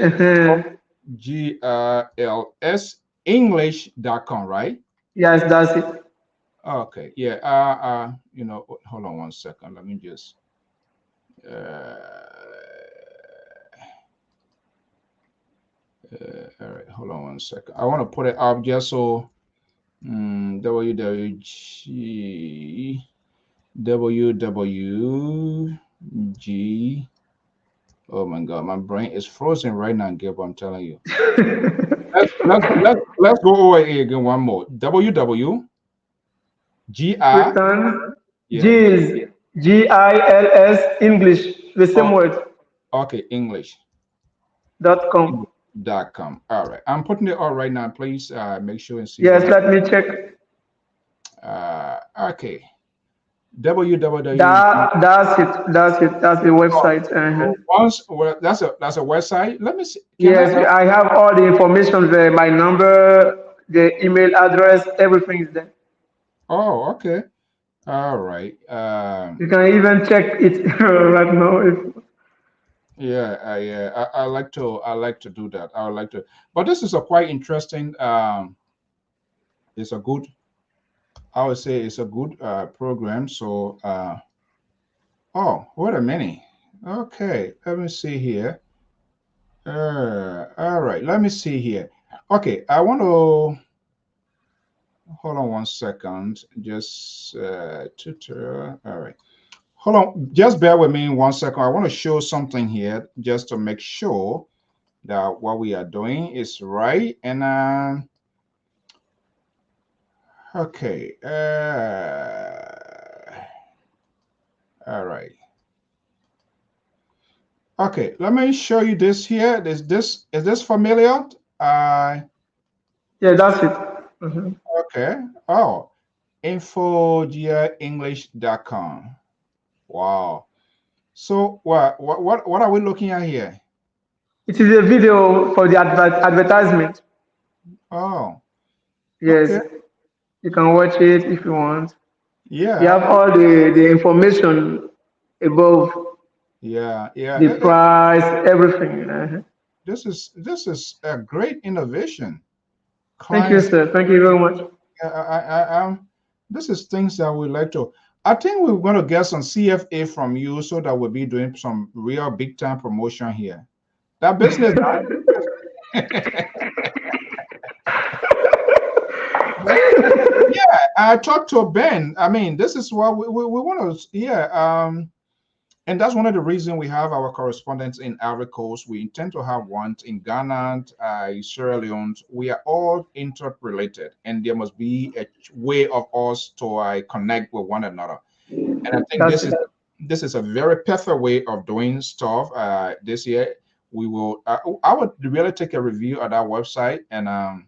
Speaker 1: GILS English.com, right?
Speaker 2: Yes, that's it.
Speaker 1: Okay. Yeah. You know, hold on one second. Let me just all right, hold on one second. I want to put it up just so www.g. Oh my God, my brain is frozen right now, Gilbert. I'm telling you. let's go over it again one more. www.
Speaker 2: GILS English, the same word.
Speaker 1: Okay, English.
Speaker 2: .com.
Speaker 1: All right, I'm putting it all right now. Please make sure and see.
Speaker 2: Yes, let me check.
Speaker 1: Okay. www.
Speaker 2: That's the website.
Speaker 1: That's a website. Let me see.
Speaker 2: Yes, I have all the information there. My number, the email address, everything is there.
Speaker 1: Oh, okay. All right.
Speaker 2: You can even check it right now. If
Speaker 1: Yeah, I like to do that. I would like to, but this is a quite interesting. It's a good. I would say it's a good program. So, oh, wait a minute. Okay, let me see here. All right, let me see here. Okay, I want to hold on one second. Just tutorial. All right. Hold on, just bear with me 1 second. I want to show something here just to make sure that what we are doing is right. And okay, all right. Okay, let me show you this here. Is this familiar? Uh,
Speaker 2: yeah, that's it. Mhm.
Speaker 1: okay. Oh, infogiaenglish.com. Wow. So what are we looking at here?
Speaker 2: It is a video for the advertisement.
Speaker 1: Oh,
Speaker 2: Yes,
Speaker 1: okay.
Speaker 2: you can watch it if you want. You
Speaker 1: Yeah,
Speaker 2: have all the information above,
Speaker 1: yeah, yeah.
Speaker 2: the price, everything.
Speaker 1: This is a great innovation.
Speaker 2: Thank you,
Speaker 1: Clients,
Speaker 2: sir. Thank you very much.
Speaker 1: this is things that we like to. I think we're going to get some CFA from you so that we'll be doing some real big time promotion here. That business, yeah. I talked to Ben. I mean, this is what we want to. Yeah. And that's one of the reasons we have our correspondents in Ivory Coast. We intend to have one in Ghana, Sierra Leone. We are all interrelated, and there must be a way of us to connect with one another. And I think
Speaker 2: That's it.
Speaker 1: this is a very perfect way of doing stuff. This year, we will. I would really take a review of that website, and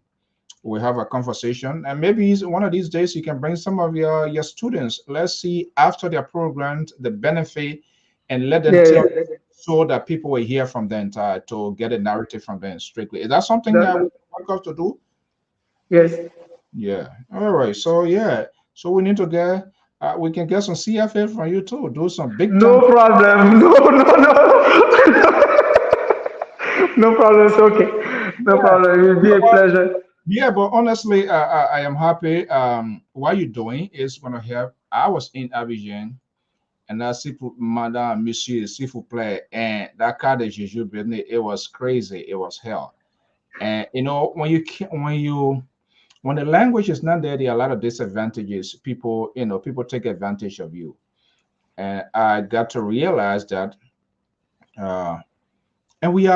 Speaker 1: we'll have a conversation. And maybe one of these days you can bring some of your students. Let's see after their programs the benefit, and let them
Speaker 2: Yeah,
Speaker 1: tell so that people will hear from them to get a narrative from them strictly. Is that something that we
Speaker 2: that,
Speaker 1: want us to do?
Speaker 2: yes.
Speaker 1: Yeah. All right. So yeah. So we need to get. We can get some CFA from you too. Do some big time.
Speaker 2: No problem. No, no, no. No problem. It's okay. No
Speaker 1: Yeah.
Speaker 2: problem. It will be a pleasure.
Speaker 1: Yeah, but honestly, I am happy. What you're doing is going to help. I was in Abidjan, and that seafood, Madame, Monsieur, seafood play, and that KADJO business, it was crazy. It was hell. And when when the language is not there, there are a lot of disadvantages. People take advantage of you. And I got to realize that, uh, and we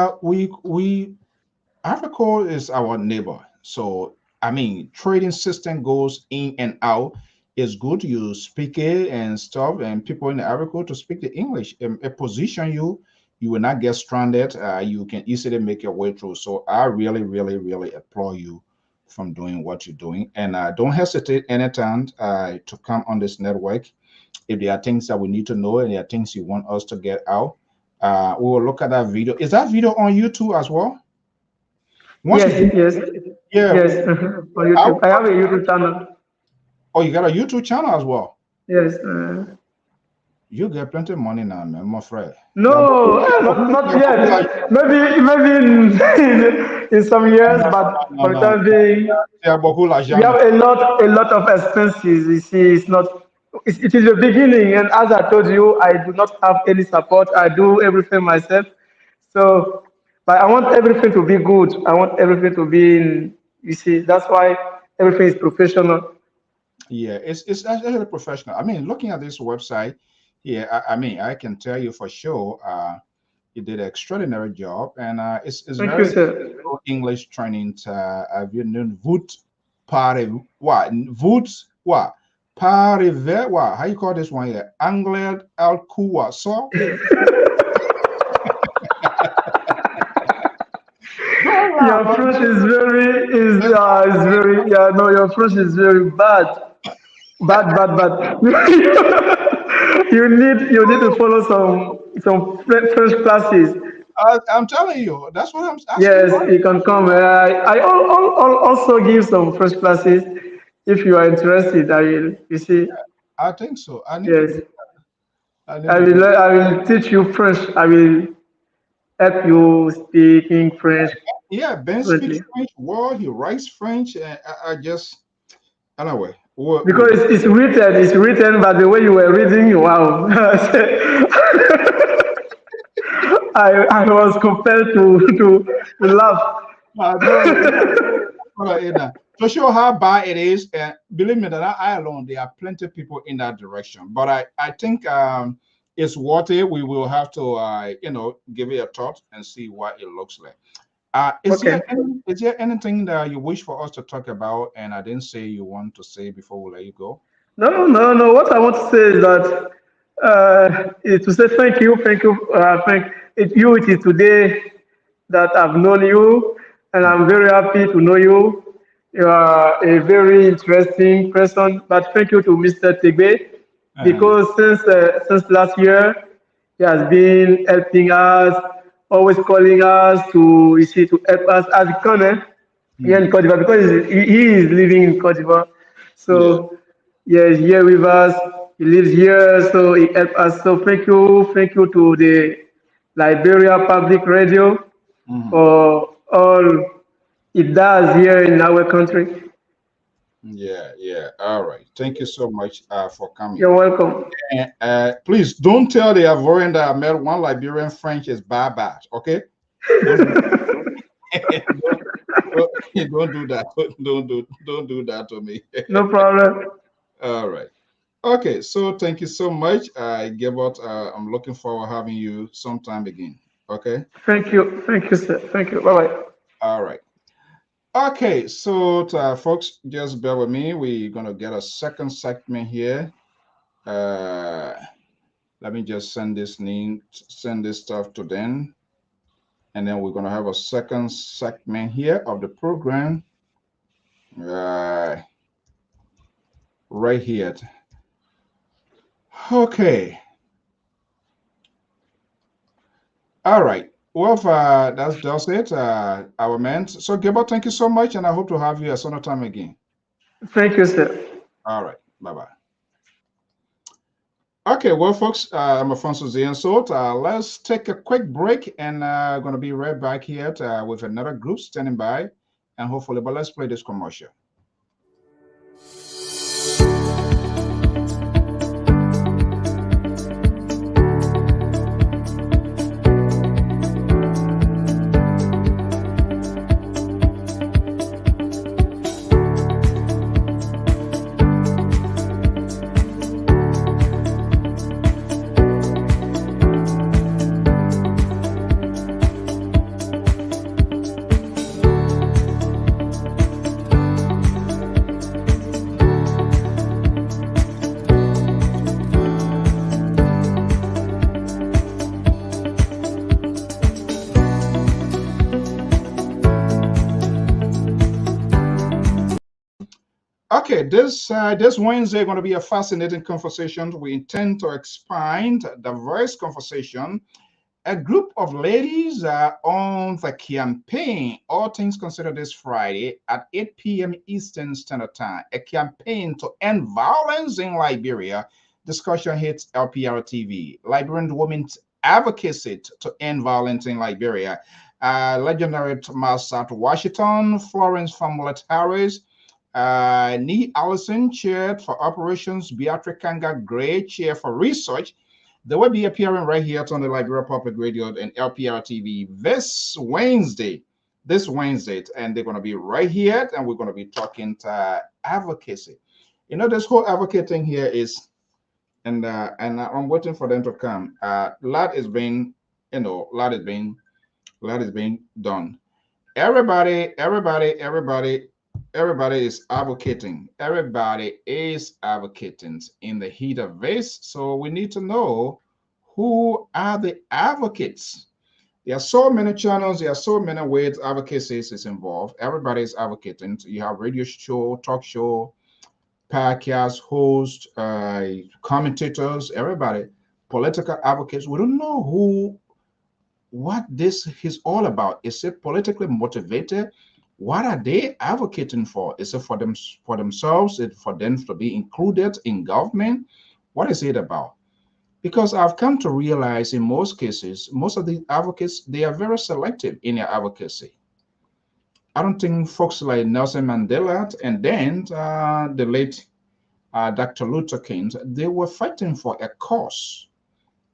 Speaker 1: Africa is our neighbor. So, I mean, trading system goes in and out. It's good you speak it and stuff, and people in Africa to speak the English. It position you. You will not get stranded. You can easily make your way through. So, I really, really, really applaud you from doing what you're doing. And don't hesitate anytime to come on this network. If there are things that we need to know and there are things you want us to get out, we will look at that video. Is that video on YouTube as well? Once
Speaker 2: Yes,
Speaker 1: you do,
Speaker 2: yes,
Speaker 1: yeah.
Speaker 2: yes. On YouTube. I have a YouTube channel.
Speaker 1: Oh, you got a YouTube channel as well.
Speaker 2: Yes.
Speaker 1: You get plenty of money now, man. I'm afraid. Yeah,
Speaker 2: No, not yet. Maybe in some years, but
Speaker 1: no,
Speaker 2: for the
Speaker 1: no.
Speaker 2: time being,
Speaker 1: Yeah, beaucoup
Speaker 2: we
Speaker 1: l'argent.
Speaker 2: have a lot of expenses. You see, it is the beginning, and as I told you, I do not have any support. I do everything myself. So, but I want everything to be good. I want everything to be in. You see, that's why everything is professional.
Speaker 1: Yeah, it's actually professional. I mean, looking at this website, yeah, I mean, I can tell you for sure, you did an extraordinary job, and it's
Speaker 2: Thank you,
Speaker 1: very
Speaker 2: sir.
Speaker 1: English training. Have known Voot Pare what Voot what Pare what? How you call this one here? Angled Al Kuwa. So don't laugh,
Speaker 2: Your French is very yeah, no, your French is very bad. Bad. You need to follow some French classes.
Speaker 1: I'm telling you, that's what I'm asking.
Speaker 2: Yes, you can come. I also give some French classes. If you are interested, I will. You see,
Speaker 1: I think so. I need to
Speaker 2: yes,
Speaker 1: do. I need to do.
Speaker 2: I will teach you French. I will help you speaking French
Speaker 1: Yeah, Ben speaks
Speaker 2: fluently.
Speaker 1: French well. He writes French. And I just anyway.
Speaker 2: Because it's written, but the way you were reading, wow. I was compelled to laugh.
Speaker 1: I know. To show how bad it is, believe me that I alone, there are plenty of people in that direction. But I think it's worth it. We will have to, give it a thought and see what it looks like.
Speaker 2: Okay.
Speaker 1: Is there anything that you wish for us to talk about and I didn't say you want to say before we let you go?
Speaker 2: No, no, no. What I want to say is that is to say thank you, you. It is today that I've known you, and
Speaker 1: Mm,
Speaker 2: I'm very happy to know you. You are a very interesting person. But thank you to Mr. Tegbe
Speaker 1: uh,
Speaker 2: because since last year he has been helping us, always calling us to you see to help us as a corner here in
Speaker 1: mm,
Speaker 2: Cote d'Ivoire because he is living in Cote d'Ivoire.
Speaker 1: yeah.
Speaker 2: So yeah, he's here with us. He lives here, so he helped us. So thank you to the Liberia Public Radio
Speaker 1: Mhm.
Speaker 2: for all it does here in our country.
Speaker 1: Yeah, yeah. All right. Thank you so much for coming.
Speaker 2: You're welcome.
Speaker 1: And please don't tell the Ivorian that I met one Liberian French is bad bad. Okay? Don't don't, don't do that. Don't do that to me.
Speaker 2: No problem.
Speaker 1: All right. Okay. So thank you so much. Gilbert, I'm looking forward to having you sometime again. Okay.
Speaker 2: Thank you, sir. Thank you. Bye bye.
Speaker 1: All right. Okay. So folks, just bear with me. We're gonna get a second segment here. Uh, Let me just send this link, send this stuff to them. And then we're going to have a second segment here of the program uh, right here. Okay. All right. Well, that's just it, our man. So, Gilbert, thank you so much. And I hope to have you at another time again.
Speaker 2: Thank you, sir.
Speaker 1: All right. Bye bye. Okay, well, folks, I'm Alfonso Zienso. Let's take a quick break and going to be right back here with another group standing by and hopefully, but let's play this commercial. Okay, this Wednesday going to be a fascinating conversation. We intend to expand diverse conversation. A group of ladies are on the campaign, all things considered, this Friday at 8 p.m. Eastern Standard Time. A campaign to end violence in Liberia. Discussion hits Lpr-Tv. Liberian women advocacy to end violence in Liberia. Legendary Thomas at Washington, Florence from Harris, Nee Allison chaired for operations, Beatrice Kanga Gray chair for research. They will be appearing right here on the Liberia Public Radio and Lpr-Tv this Wednesday. And they're going to be right here, and we're going to be talking to advocacy. You know, this whole advocating here is, and I'm waiting for them to come. A lot is being, a lot is being done. Everybody is advocating. Everybody is advocating in the heat of this. So we need to know who are the advocates. There are so many channels. There are so many ways advocacy is involved. Everybody is advocating. You have radio show, talk show, podcast host, commentators, everybody, political advocates. We don't know what this is all about. Is it politically motivated? What are they advocating for? Is it for themselves? Is it for them to be included in government? What is it about? Because I've come to realize in most cases, most of the advocates, they are very selective in their advocacy. I don't think folks like Nelson Mandela and then the late Dr. Luther King, they were fighting for a cause.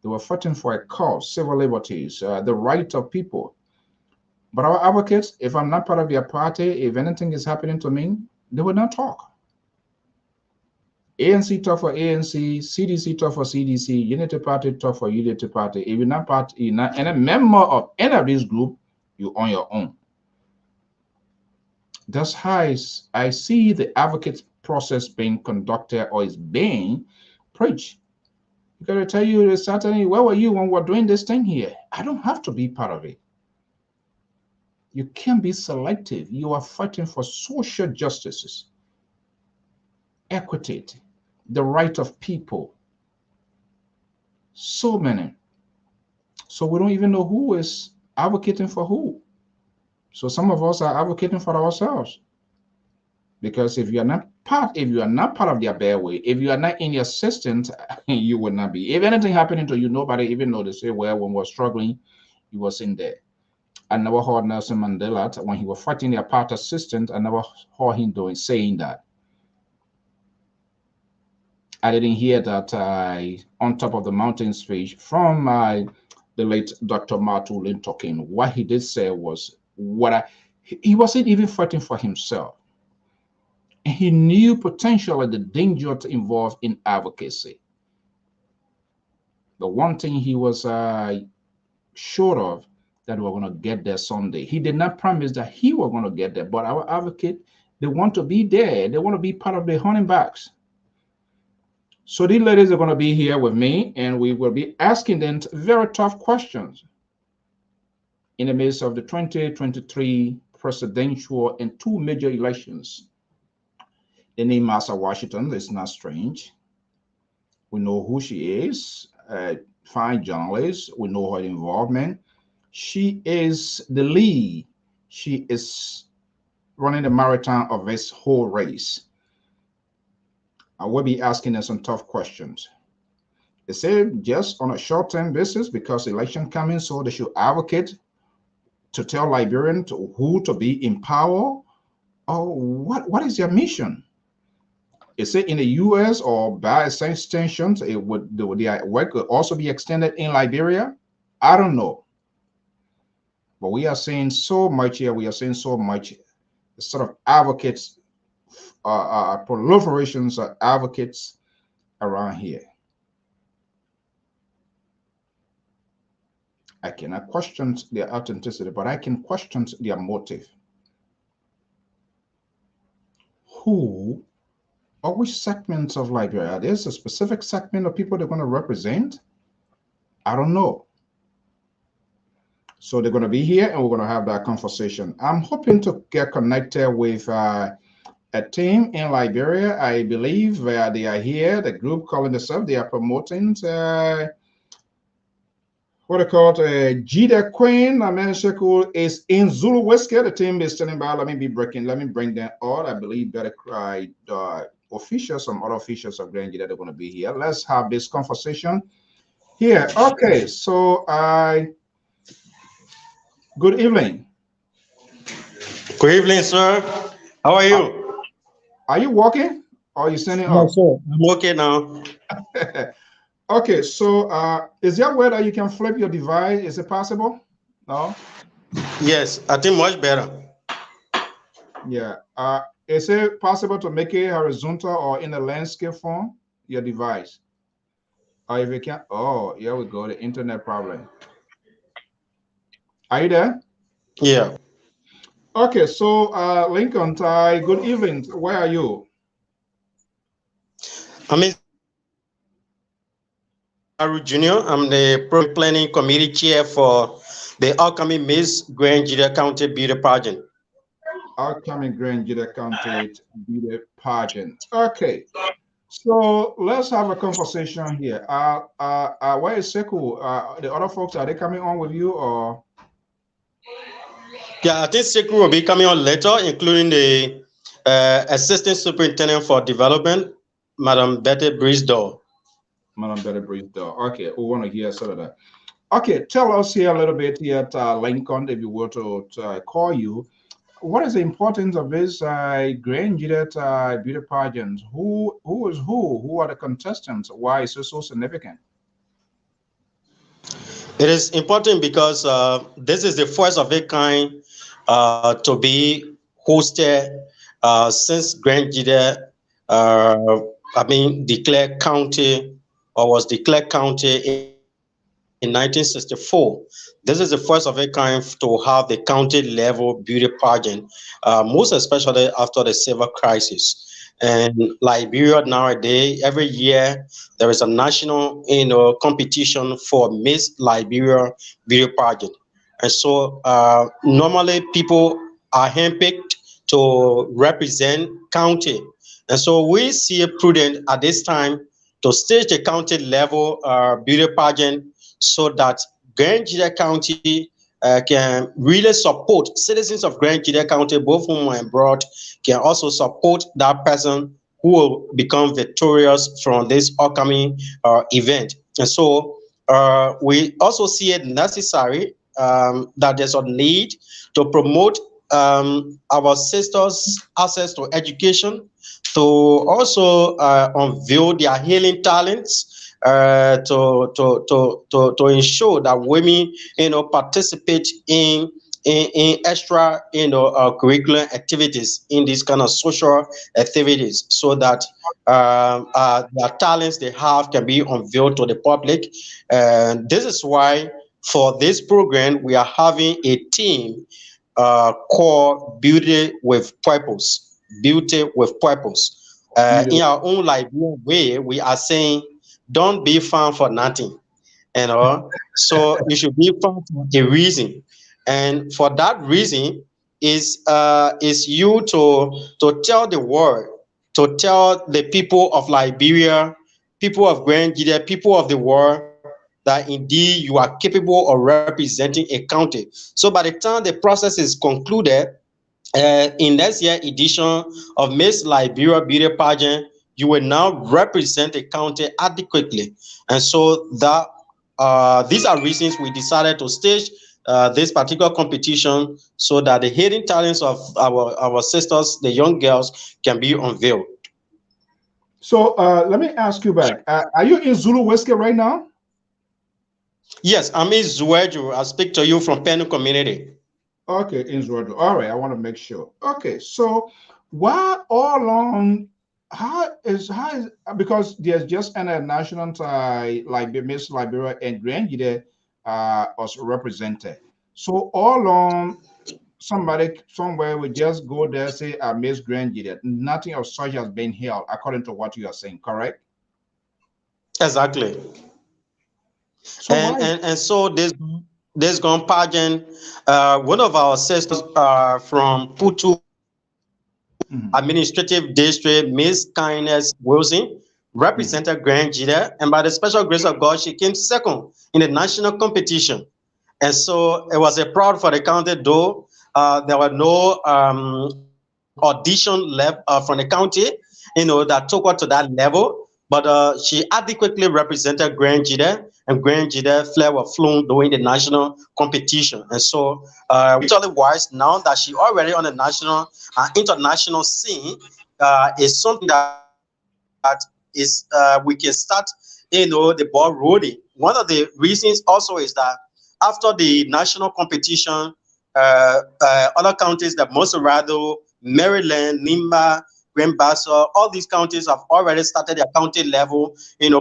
Speaker 1: They were fighting for a cause, civil liberties, the right of people. But our advocates, if I'm not part of their party, if anything is happening to me, they will not talk. ANC talk for ANC, CDC talk for CDC, Unity Party talk for Unity Party. If you're not part, you're not any member of any of this group, you're on your own. That's how I see the advocate process being conducted or is being preached. I gotta tell you, certainly, where were you when we're doing this thing here? I don't have to be part of it. You can't be selective. You are fighting for social justices, equity, the right of people. So many. So we don't even know who is advocating for who. So some of us are advocating for ourselves. Because if you are not part of their bare way, if you are not in your system, you will not be. If anything happening to you, nobody even know. They say, well, when we're struggling, he was in there. I never heard Nelson Mandela when he was fighting the apartheid system. I never heard him saying that. I didn't hear that on top of the mountain speech from the late Dr. Martin Luther King. What he did say was he wasn't even fighting for himself. He knew potentially the danger involved in advocacy. The one thing he was sure of, that we're going to get there someday. He did not promise that he was going to get there, but our advocate, they want to be there. They want to be part of the hunting backs. So these ladies are going to be here with me, and we will be asking them very tough questions in the midst of the 2023 presidential and two major elections. The name Martha Washington is not strange. We know who she is, a fine journalist. We know her involvement. She is the lead. She is running the marathon of this whole race. I will be asking her some tough questions. They say just on a short-term basis, because election coming, so they should advocate to tell Liberians who to be in power, or what is their mission? Is it in the U.S. or by extension, their work could also be extended in Liberia? I don't know. But we are seeing so much here. We are seeing so much sort of advocates, proliferations of advocates around here. I cannot question their authenticity, but I can question their motive. Who or which segments of Liberia? There's a specific segment of people they're going to represent. I don't know. So they're going to be here and we're going to have that conversation. I'm hoping to get connected with a team in Liberia. I believe they are here. The group calling themselves, they are promoting what they call Jida Queen. Amenshekul is in Zulu Whiskey. The team is standing by. Let me bring them all. I believe that officials, some other officials of Grand Jida, they're going to be here. Let's have this conversation here. Okay, so good evening.
Speaker 6: Good evening, sir. How are you?
Speaker 1: Are you walking or are you standing up?
Speaker 6: No, sir. I'm okay now.
Speaker 1: Okay, so is there a way that you can flip your device? Is it possible? No?
Speaker 6: Yes, I think much better.
Speaker 1: Yeah. Is it possible to make it horizontal or in a landscape form, your device? Or if you can, oh, here we go, the internet problem. Are you there?
Speaker 6: Yeah.
Speaker 1: Okay, so Lincoln, good evening. Where are you?
Speaker 6: I'm in Junior. I'm the planning committee chair for the upcoming Miss Grand Jida County Beauty Pageant.
Speaker 1: Upcoming Grand Jida County Beauty Pageant. Okay, so let's have a conversation here. Where is Sekou? The other folks, are they coming on with you or?
Speaker 6: Yeah, I think Sikru will be coming on later, including the Assistant Superintendent for Development, Madam Betty Brisdall.
Speaker 1: Madam Betty Brisdall. Okay, we want to hear sort of that. Okay, tell us here a little bit here at Lincoln, if you were to call you. What is the importance of this Grand Gillette beauty pageant? Who is who? Who are the contestants? Why is it so significant?
Speaker 6: It is important because this is the first of its kind to be hosted since Grand Gide, declared county or was declared county in 1964. This is the first of its kind to have the county level beauty pageant, most especially after the civil crisis. And Liberia nowadays, every year there is a national, competition for Miss Liberia beauty pageant, and so normally people are handpicked to represent county, and so we see it prudent at this time to stage the county level beauty pageant so that Grand Gide County can really support citizens of Grand Gide County, both home and abroad, can also support that person who will become victorious from this upcoming event. And so we also see it necessary that there's a need to promote our sisters' access to education, to also unveil their healing talents, to ensure that women, participate in extra, curricular activities, in these kind of social activities, so that the talents they have can be unveiled to the public. And this is why for this program we are having a team called Beauty with Purpose. Beauty with Purpose. In our own Liberian way, we are saying, don't be found for nothing, so you should be found for a reason, and for that reason is you to tell the world, to tell the people of Liberia, people of Grand Gide, people of the world, that indeed you are capable of representing a county. So by the time the process is concluded, in next year edition of Miss Liberia Beauty Pageant, you will now represent the county adequately. And so that these are reasons we decided to stage this particular competition, so that the hidden talents of our sisters, the young girls, can be unveiled.
Speaker 1: So let me ask you back. Are you in Zulu Whiskey right now?
Speaker 6: Yes, I'm in Zueju. I speak to you from Penu community.
Speaker 1: Okay, in Zueju. All right, I want to make sure. Okay, so why all along? How is because there's just an national like Miss Liberia and Grand Gide was represented. So all along, somebody somewhere would just go there, say I Miss Grand Gide. Nothing of such has been held, according to what you are saying, correct?
Speaker 6: Exactly.
Speaker 1: So
Speaker 6: and so this gone pageant, one of our sisters from Putu Administrative District, Miss Kindness Wilson, represented Grand Gide, and by the special grace of God, she came second in the national competition. And so it was a proud for the county, though there were no audition left from the county, that took her to that level. But she adequately represented Grand Gide, and Grand Gide flag were flown during the national competition. And so we totally wise now that she already on the national and international scene is something that is we can start, the ball rolling. One of the reasons also is that after the national competition, other counties like Monserrado, Maryland, Lima, Grand Bassa, all these counties have already started their county level,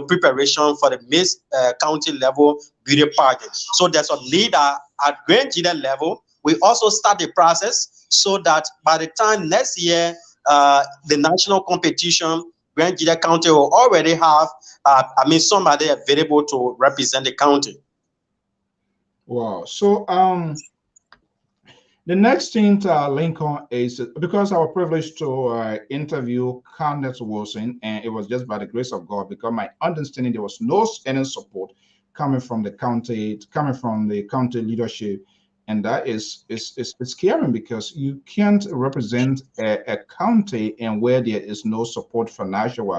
Speaker 6: preparation for the Miss County level beauty pageant. So there's a leader at Grand Gide level. We also start the process so that by the time next year, the national competition, Grand Gide County will already have, somebody available to represent the county.
Speaker 1: Wow. So the next thing to link on is because I was privileged to interview Candace Wilson, and it was just by the grace of God, because my understanding there was no any support coming from the county leadership, and that is scary because you can't represent a county and where there is no support financial.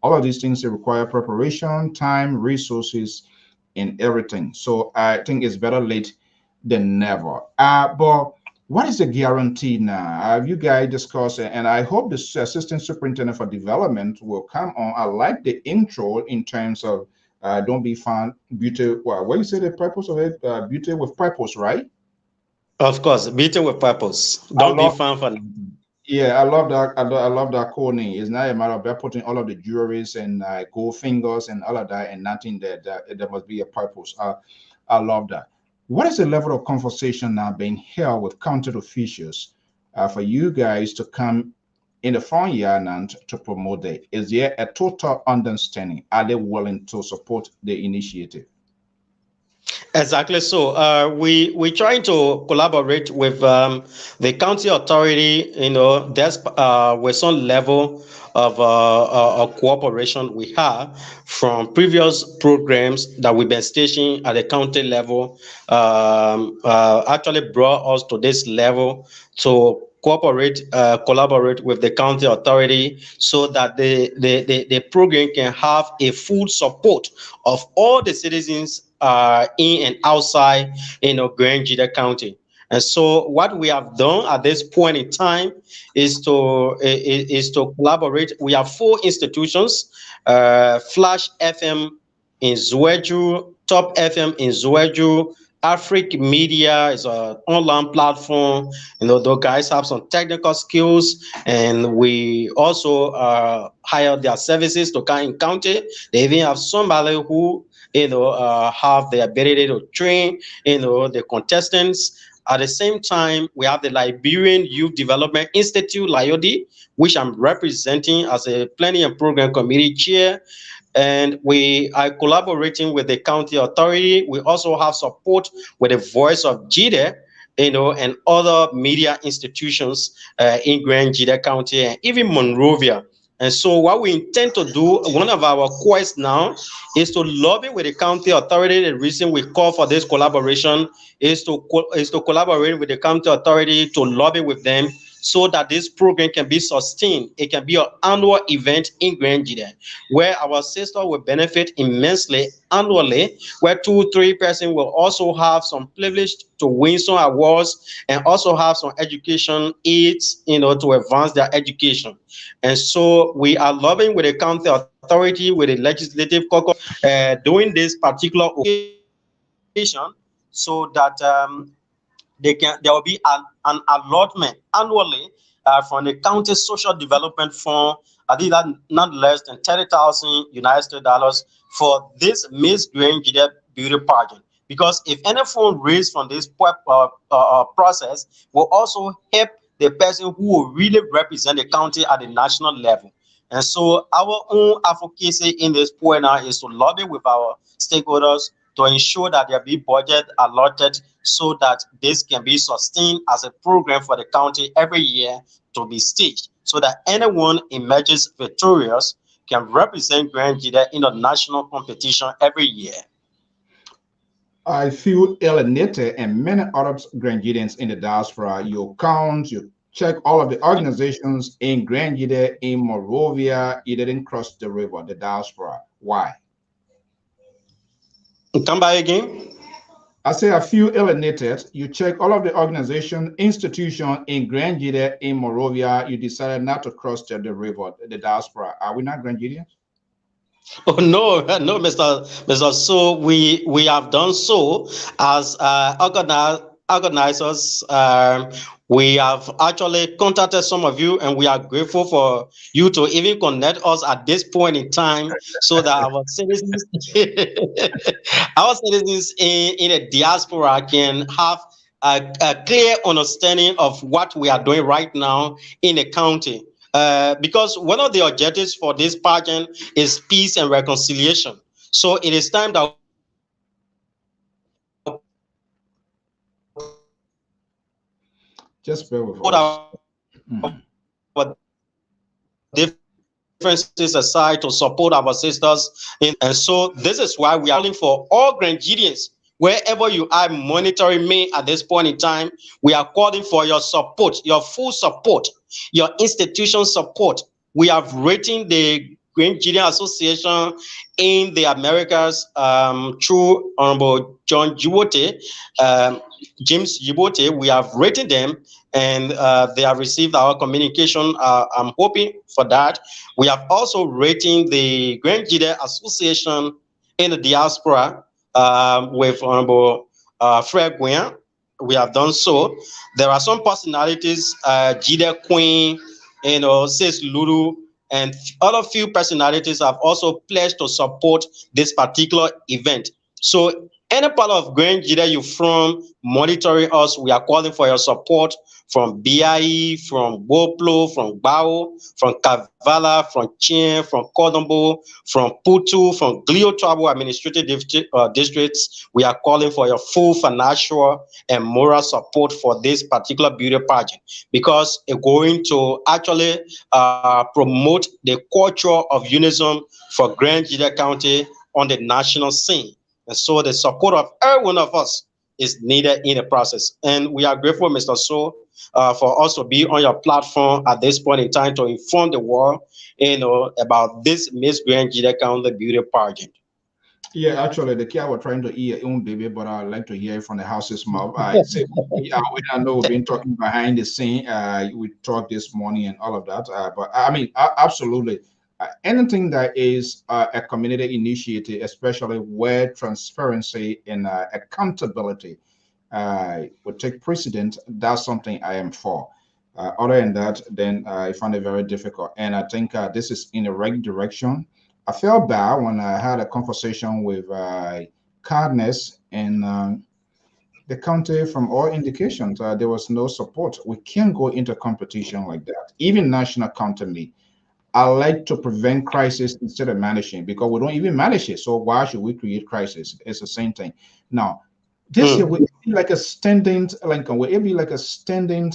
Speaker 1: All of these things require preparation, time, resources, and everything. So I think it's better late than never. But what is the guarantee now? Have you guys discussed it? And I hope the assistant superintendent for development will come on. I like the intro in terms of don't be found beauty. Well, what you say the purpose of it? Beauty with purpose, right?
Speaker 6: Of course, beaten with purpose.
Speaker 1: I
Speaker 6: Don't be
Speaker 1: love,
Speaker 6: found for.
Speaker 1: yeah, I love that. I love that coding. It's not a matter of they're putting all of the jewelries and gold fingers and all of that, and nothing that there must be a purpose. I love that. What is the level of conversation now being held with county officials for you guys to come in the front yard and to promote it? Is there a total understanding? Are they willing to support the initiative?
Speaker 6: Exactly. So we trying to collaborate with the county authority. There's with some level of cooperation we have from previous programs that we've been stationing at the county level. Actually brought us to this level to collaborate with the county authority so that the program can have a full support of all the citizens in and outside Grand Jida County. And so what we have done at this point in time is to collaborate. We have 4 institutions, Flash FM in Zouedjou, Top FM in Zouedjou, Afric Media is an online platform. Those guys have some technical skills, and we also hire their services to come in county. They even have somebody who have the ability to train the contestants. At the same time, we have the Liberian Youth Development Institute, LIOD, which I'm representing as a planning and program committee chair. And we are collaborating with the county authority. We also have support with the Voice of Jide, and other media institutions in Grand Jida County and even Monrovia. And so what we intend to do, one of our quests now, is to lobby with the county authority. The reason we call for this collaboration is to collaborate with the county authority, to lobby with them so that this program can be sustained. It can be an annual event in Grand Jida, where our sister will benefit immensely annually, where 2-3 persons will also have some privilege to win some awards and also have some education aids, to advance their education. And so we are lobbying with the county authority, with the legislative caucus, doing this particular occasion so that there will be an allotment annually from the county social development fund. I think that not less than $30,000 for this Miss Grand Jida beauty pageant. Because if any fund raised from this process will also help the person who will really represent the county at the national level. And so our own advocacy in this point now is to lobby with our stakeholders to ensure that there be budget allotted so that this can be sustained as a program for the county every year to be staged, so that anyone emerges victorious can represent Grand Jida in a national competition every year.
Speaker 1: I feel alienated, and many other Grand Jidans in the diaspora. You count, you check all of the organizations in Grand Jida, in Monrovia. You didn't cross the river, the diaspora. Why?
Speaker 6: Come by again.
Speaker 1: I say I feel alienated. You check all of the organization, institution in Grand Jida, in Monrovia. You decided not to cross the river, the diaspora. Are we not Grand Jidians?
Speaker 6: Oh no, no, Mr. So we have done so as organizers. We have actually contacted some of you, and we are grateful for you to even connect us at this point in time, so that our citizens, in the diaspora can have a clear understanding of what we are doing right now in the county. Because one of the objectives for this pageant is peace and reconciliation. So it is time that
Speaker 1: just bear with us.
Speaker 6: Our differences aside to support our sisters. And so this is why we are calling for all Grand Jidians wherever you are monitoring me at this point in time, we are calling for your support, your full support, your institution support. We have written the Nigerian Association in the Americas through Honorable John Jibote, James Jibote. We have written them, and they have received our communication. I'm hoping for that. We have also written the Nigerian Association in the diaspora with Honorable Fred Gouin. We have done so. There are some personalities, Jide Queen, Sis Lulu, and other few personalities have also pledged to support this particular event. So any part of Grand Jide you from monitoring us, we are calling for your support from BIE, from Boplo, from Bao, from Kavala, from Chien, from Kodombo, from Putu, from Glio Tribal Administrative Districts. We are calling for your full financial and moral support for this particular beauty pageant, because it's going to actually promote the culture of unison for Grand Jide County on the national scene. And so the support of every one of us is needed in the process. And we are grateful, Mr. So, for us to be on your platform at this point in time to inform the world, about this Miss Grand Jide County beauty pageant.
Speaker 1: Yeah, actually, the kid was trying to hear your own baby, but I'd like to hear it from the house's mouth. I say, I know we've been talking behind the scene. We talked this morning and all of that. But I mean, absolutely. Anything that is a community initiative, especially where transparency and accountability would take precedent, that's something I am for. Other than that, then I find it very difficult. And I think this is in the right direction. I felt bad when I had a conversation with Cardness in the county. From all indications, there was no support. We can't go into competition like that. Even national county me, I like to prevent crisis instead of managing, because we don't even manage it. So why should we create crisis? It's the same thing. Now, this year will be like a standing, will it be like a standing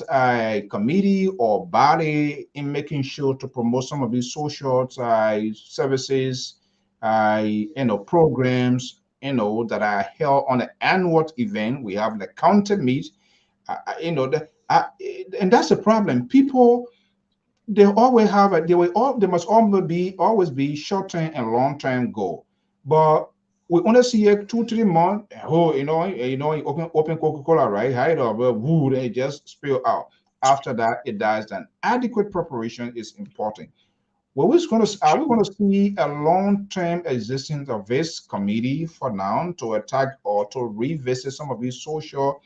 Speaker 1: committee or body in making sure to promote some of these social services, programs, that are held on an annual event. We have the county meet, and that's the problem. People, they always have they must always be short-term and long-term goal, but we only see it 2-3 months. Open Coca-Cola, right? Hide over wood and it just spill out. After that, it dies. Then adequate preparation is important. Are we going to see a long-term existence of this committee for now to attack or to revisit some of these social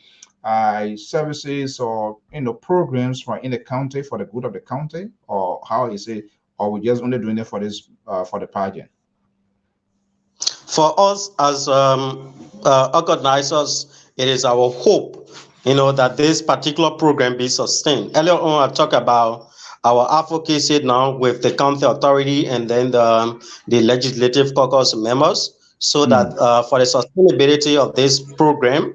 Speaker 1: services or programs for in the county for the good of the county, or how is it? Or we just only doing it for this for the pageant?
Speaker 6: For us as organizers, it is our hope, that this particular program be sustained. Earlier on, I talked about our advocacy now with the county authority and then the legislative caucus members, so that for the sustainability of this program,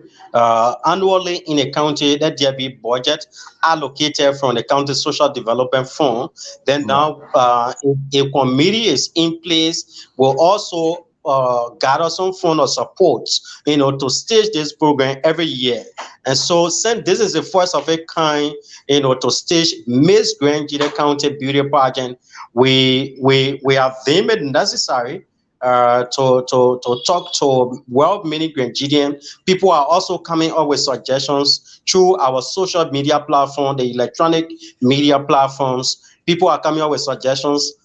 Speaker 6: annually in a county, that there be budget allocated from the county social development fund. Then now a committee is in place, will also gather some fund or support, to stage this program every year. And so, since this is the first of a kind, to stage Miss Grand Jide County beauty pageant, we have deemed it necessary to talk to well-meaning Grandidian. People are also coming up with suggestions through our social media platform, the electronic media platforms. People are coming up with suggestions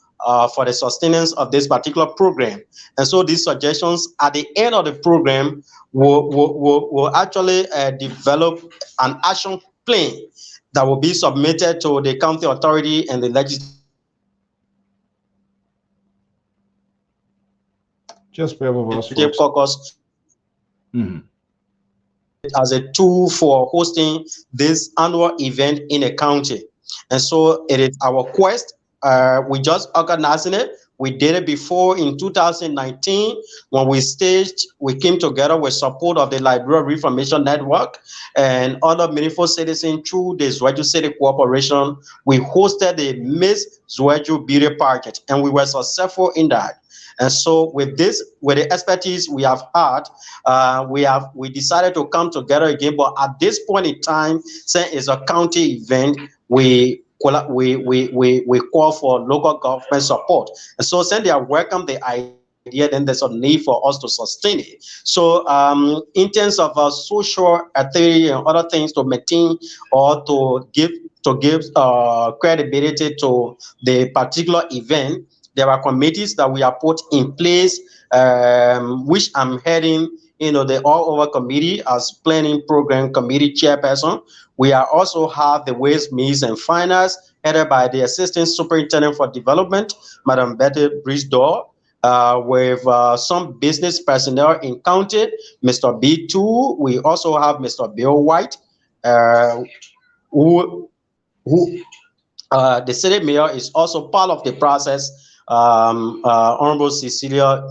Speaker 6: for the sustenance of this particular program. And so these suggestions at the end of the program will actually develop an action plan that will be submitted to the county authority and the legislative.
Speaker 1: Just bear with us,
Speaker 6: caucus as a tool for hosting this annual event in a county. And so it is our quest. We just organizing it. We did it before in 2019 when we came together with support of the Liberia Reformation Network and other meaningful citizens through the Zweju City Corporation. We hosted the Miss Zweju Beauty Pageant, and we were successful in that. And so with the expertise we have had, we decided to come together again. But at this point in time, since it's a county event, we call for local government support. And so since they are welcome the idea, then there's a need for us to sustain it. So in terms of social activity and other things to maintain or to give credibility to the particular event, there are committees that we have put in place, which I'm heading, the all over committee as planning program committee chairperson. We are also have the ways, means, and finance headed by the assistant superintendent for development, Madam Betty Brisdor, with some business personnel in county, Mr. B2. We also have Mr. Bill White, who the city mayor is also part of the process. Honorable Cecilia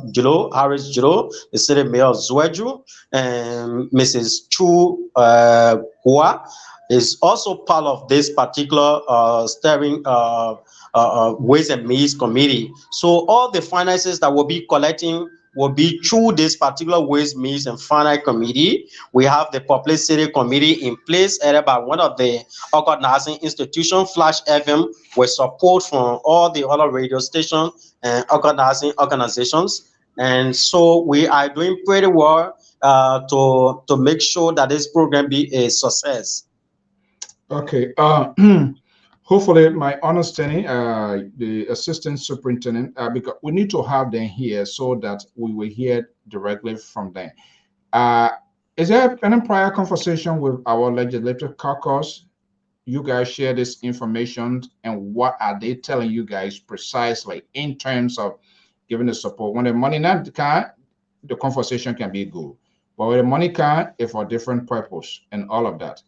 Speaker 6: Harris Jilo, the city mayor of Zweju, and Mrs. Chu Hua is also part of this particular steering Ways and Means committee. So all the finances that we'll be collecting will be through this particular Ways, Means, and Finance committee. We have the publicity committee in place headed by one of the organizing institutions, Flash FM, with support from all the other radio stations and organizing organizations. And so we are doing pretty well to make sure that this program be a success.
Speaker 1: Okay. Hopefully, my understanding, the assistant superintendent, because we need to have them here so that we will hear directly from them. Is there any prior conversation with our legislative caucus? You guys share this information, and what are they telling you guys precisely in terms of giving the support? When the money not can, the conversation can be good, but when the money can, it's for different purpose and all of that.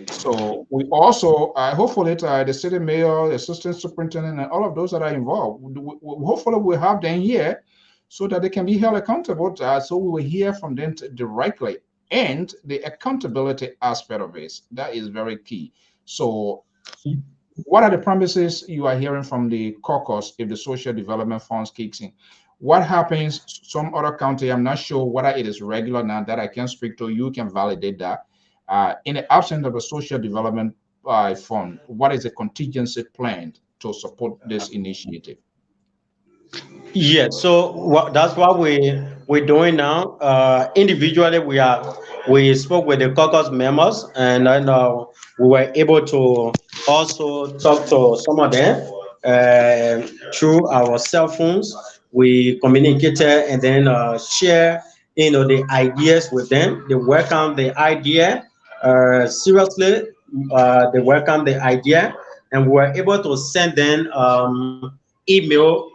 Speaker 1: So we also hopefully the city mayor, the assistant superintendent, and all of those that are involved, hopefully we'll have them here so that they can be held accountable. So we will hear from them directly, and the accountability aspect of it, that is very key. So what are the promises you are hearing from the caucus if the social development funds kicks in? What happens some other county? I'm not sure whether it is regular now that I can speak to. You can validate that. In the absence of a social development fund, what is the contingency plan to support this initiative?
Speaker 6: Yeah, so that's what we're doing now. Individually, we spoke with the caucus members, and then we were able to also talk to some of them through our cell phones. We communicated and then share, the ideas with them. They welcome the idea. Seriously, they welcome the idea, and we were able to send them email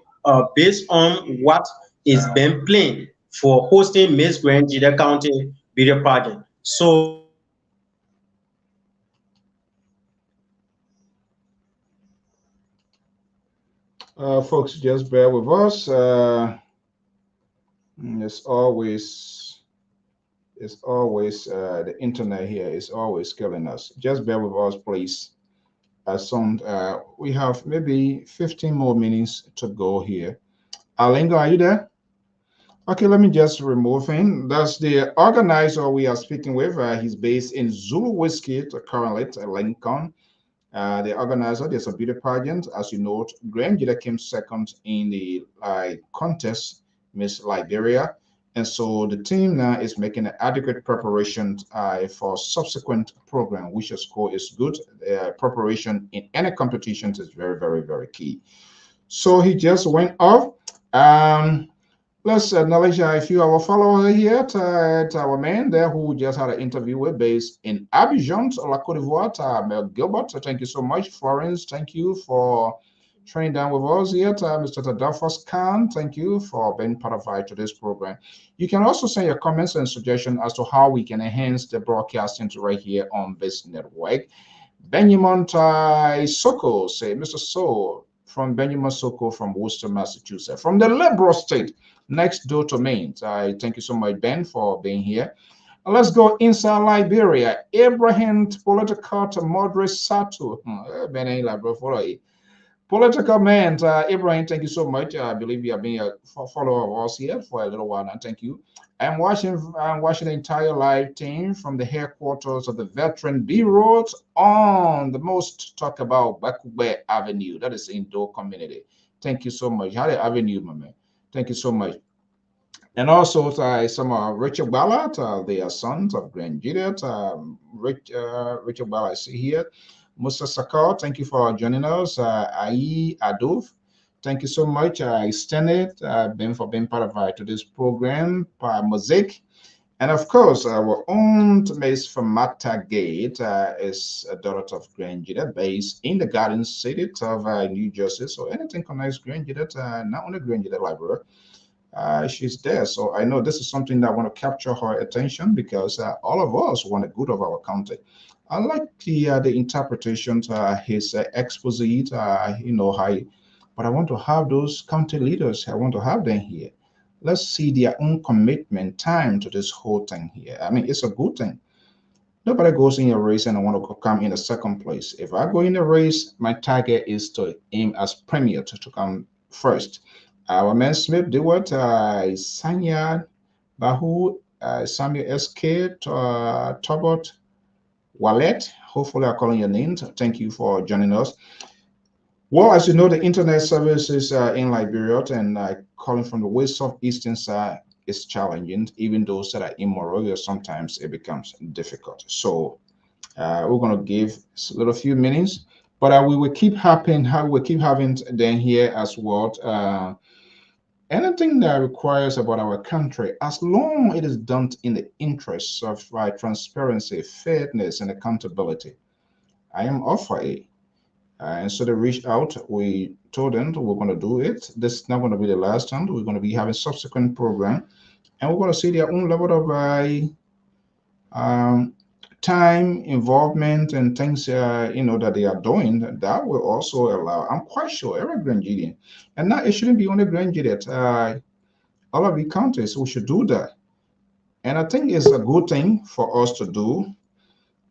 Speaker 6: based on what is being planned for hosting Miss Grand Jida County Video Pageant. So
Speaker 1: folks, just bear with us. It's always the internet here is always killing us. Just bear with us, please. We have maybe 15 more minutes to go here. Alingo, are you there? Okay, let me just remove him. That's the organizer we are speaking with. He's based in Zulu Whiskey currently at Lincoln. The organizer, there's a beauty pageant. As you know, Grand Jida came second in the contest, Miss Liberia. And so the team now is making an adequate preparation for subsequent program, which of course is good. Preparation in any competitions is very, very, very key. So he just went off. Let's acknowledge a few of our followers here to our man there who just had an interview with based in Abidjan, La Côte d'Ivoire, Gilbert. Thank you so much. Florence, thank you for training down with us here. Mr. Tadafos Khan, thank you for being part of today's program. You can also send your comments and suggestions as to how we can enhance the broadcasting to right here on this network. Benjamin Tai Soko say, Mr. So, from Benjamin Soko from Worcester, Massachusetts, from the liberal state next door to Maine. I thank you so much, Ben, for being here. Let's go inside Liberia. Abraham political to moderate Sato. Ben ain't liberal follow it. Political man, Abraham, thank you so much. I believe you have been a follower of us here for a little while now. Thank you. I'm watching the entire live team from the headquarters of the Veteran Bureau on the most talk about Bakube Avenue. That is in Indo community. Thank you so much. How the Avenue, my man. Thank you so much. And also some Richard Ballard, they are sons of Grand Juliet. Richard Ballard, I see here. Musa Sakar, thank you for joining us. Ai Adov, thank you so much. I extend it, Ben, for being part of today's program, Mosaic. And of course, our own Miss from Mata Gate is a daughter of Grand Juliet, based in the Garden City of New Jersey. So anything connects Grand Juliet, not only Grand Juliet Library, she's there. So I know this is something that I want to capture her attention because all of us want the good of our country. I like the interpretation, his expose, but I want to have those county leaders. I want to have them here. Let's see their own commitment time to this whole thing here. I mean, it's a good thing. Nobody goes in a race and I want to come in the second place. If I go in a race, my target is to aim as premier to come first. Our man Smith, Dewart, Sanya, Bahu, Samuel SK, Tobot, Wallet, hopefully I'm calling your name. Thank you for joining us. Well, as you know, the internet services in Liberia and calling from the west southeastern side is challenging. Even those that are in Monrovia, sometimes it becomes difficult. So we're going to give a little few minutes, but we will keep having them here as well. Anything that requires about our country, as long as it is done in the interests of transparency, fairness, and accountability, I am off for it. And so they reached out. We told them we're going to do it. This is not going to be the last time. We're going to be having subsequent program, and we're going to see their own level of time involvement and things that they are doing. That will also allow, I'm quite sure, every Grand Juliet, and now it shouldn't be only Grand Juliet, all of the counties, we should do that. And I think it's a good thing for us to do.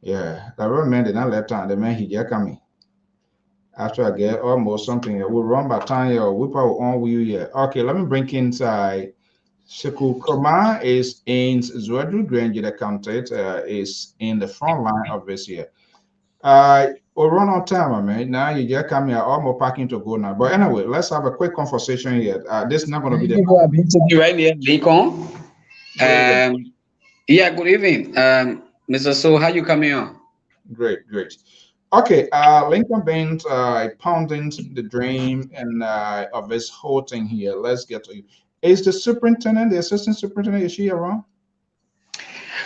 Speaker 1: Yeah, the real man did not let down. The man he just coming after I get almost something. We'll run by time here. We probably on with you here. Okay, let me bring inside. Sheku Kroma is in Zwadru Grand Juliet County, is in the front line of this year. We'll run on time, man. Now you just come here, almost packing to go now. But anyway, let's have a quick conversation here. This is not going to be the
Speaker 7: right here, Lincoln. Yeah, good evening, Mr. So. How you coming on?
Speaker 1: Great. Okay, Lincoln Bent pounding the dream and of this whole thing here. Let's get to you. Is the superintendent, the assistant superintendent, is she around?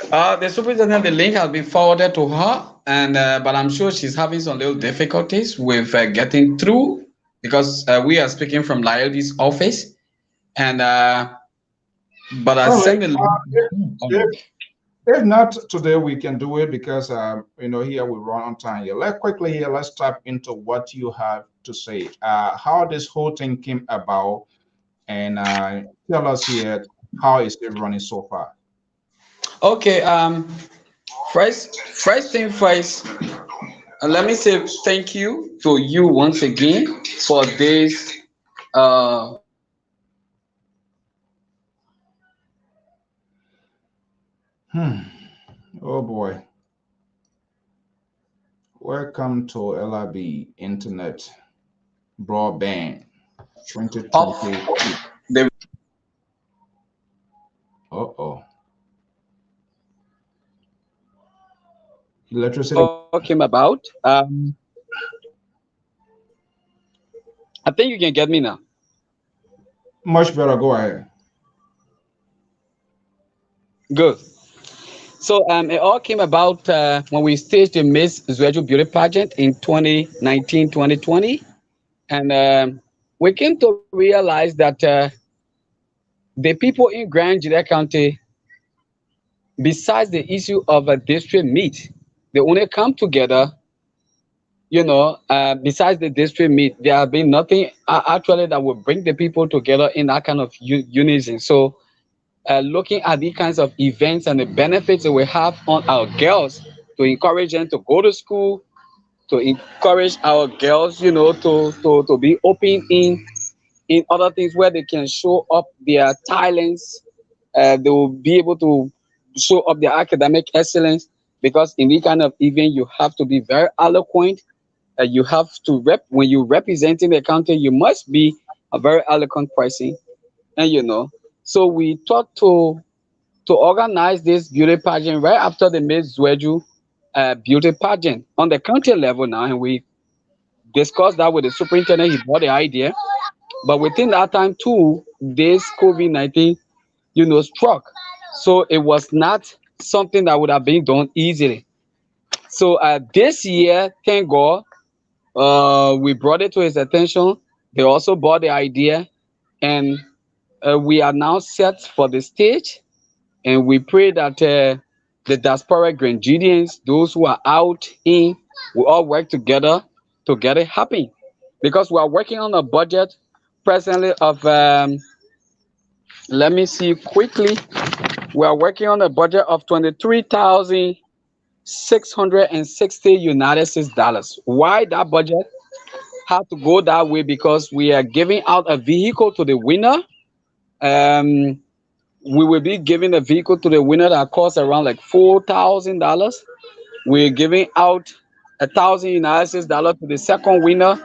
Speaker 7: The superintendent, the link has been forwarded to her, and but I'm sure she's having some little difficulties with getting through because we are speaking from Laodi's office, and but I sent the link.
Speaker 1: If not today, we can do it because here we run on time here. Let's tap into what you have to say. How this whole thing came about, and tell us here how is it running so far.
Speaker 7: Okay. First thing first. Let me say thank you to you once again for this.
Speaker 1: Oh boy. Welcome to LRB Internet Broadband 2020. Uh-oh. Electricity.
Speaker 7: Talking about. I think you can get me now.
Speaker 1: Much better. Go ahead.
Speaker 7: Good. So it all came about when we staged the Miss Zwadru Beauty Pageant in 2019-2020. And we came to realize that the people in Grand Juliet County, besides the issue of a district meet, they only come together besides the district meet, there have been nothing actually that will bring the people together in that kind of unison. So, looking at these kinds of events and the benefits that we have on our girls to encourage them to go to school, to encourage our girls, to be open in other things where they can show up their talents. They will be able to show up their academic excellence, because in this kind of event you have to be very eloquent. You have to when you're representing the country, you must be a very eloquent person. And so we thought to organize this beauty pageant right after the Miss Zweju beauty pageant on the county level now, and we discussed that with the superintendent. He bought the idea, but within that time too, this COVID-19, struck. So it was not something that would have been done easily. So this year, thank God, we brought it to his attention. They also bought the idea, and we are now set for the stage. And we pray that the diaspora Grenadians, those who are out in, will all work together to get it happen. Because we are working on a budget presently of, let me see quickly, we are working on a budget of 23,660 United States dollars. Why that budget had to go that way? Because we are giving out a vehicle to the winner. We will be giving a vehicle to the winner that costs around like $4,000. We're giving out 1,000 United States dollars to the second winner,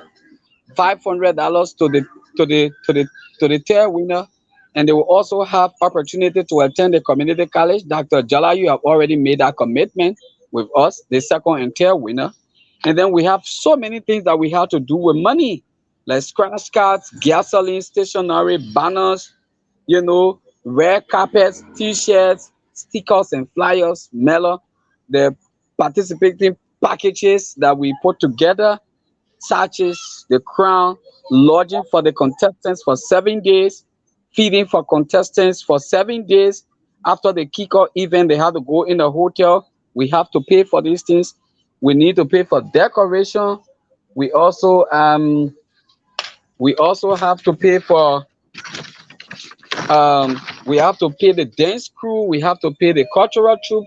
Speaker 7: $500 to the third winner, and they will also have opportunity to attend the community college. Dr. Jala, you have already made that commitment with us, the second and third winner. And then we have so many things that we have to do with money, like scratch cards, gasoline, stationery, banners, red carpets, t-shirts, stickers and flyers, mailer, the participating packages that we put together, such as the crown, lodging for the contestants for 7 days, feeding for contestants for 7 days. After the kickoff event, they have to go in a hotel. We have to pay for these things. We need to pay for decoration. We also have to pay for we have to pay the dance crew. We have to pay the cultural troupe.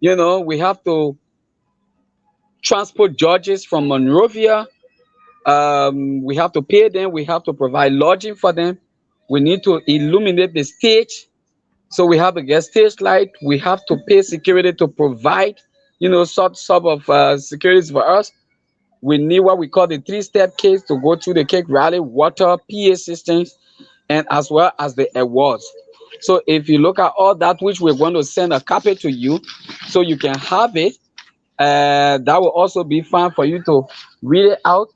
Speaker 7: We have to transport judges from Monrovia. We have to pay them. We have to provide lodging for them. We need to illuminate the stage, so we have to get stage light. We have to pay security to provide, sort of securities for us. We need what we call the three-step case to go through the cake rally, water, PA systems, and as well as the awards. So if you look at all that, which we're going to send a copy to you so you can have it, that will also be fine for you to read it out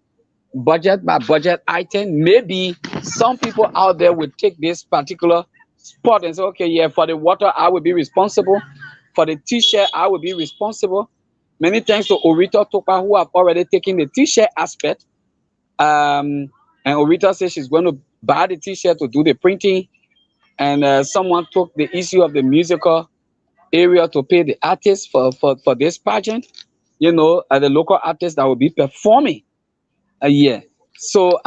Speaker 7: budget by budget item. Maybe some people out there will take this particular spot and say, okay, yeah, for the water I will be responsible, for the t-shirt I will be responsible. Many thanks to Orita Topa, who have already taken the t-shirt aspect. And Orita says she's going to buy the t-shirt to do the printing, and someone took the issue of the musical area to pay the artists for this pageant, the local artists that will be performing a year. So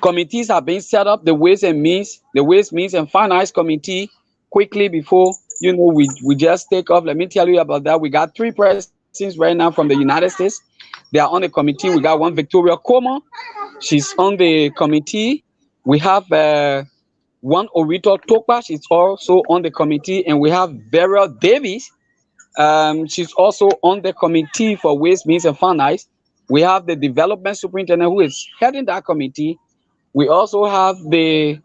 Speaker 7: committees have been set up, the Ways, Means and Finance Committee. Quickly before we just take off, let me tell you about that. We got 3 persons right now from the United States. They are on the committee. We got one, Victoria Como. She's on the committee. We have one, Orito Tokpa. She's also on the committee. And we have Vera Davis. She's also on the committee for Waste, Means and Finance. We have the development superintendent who is heading that committee. We also have the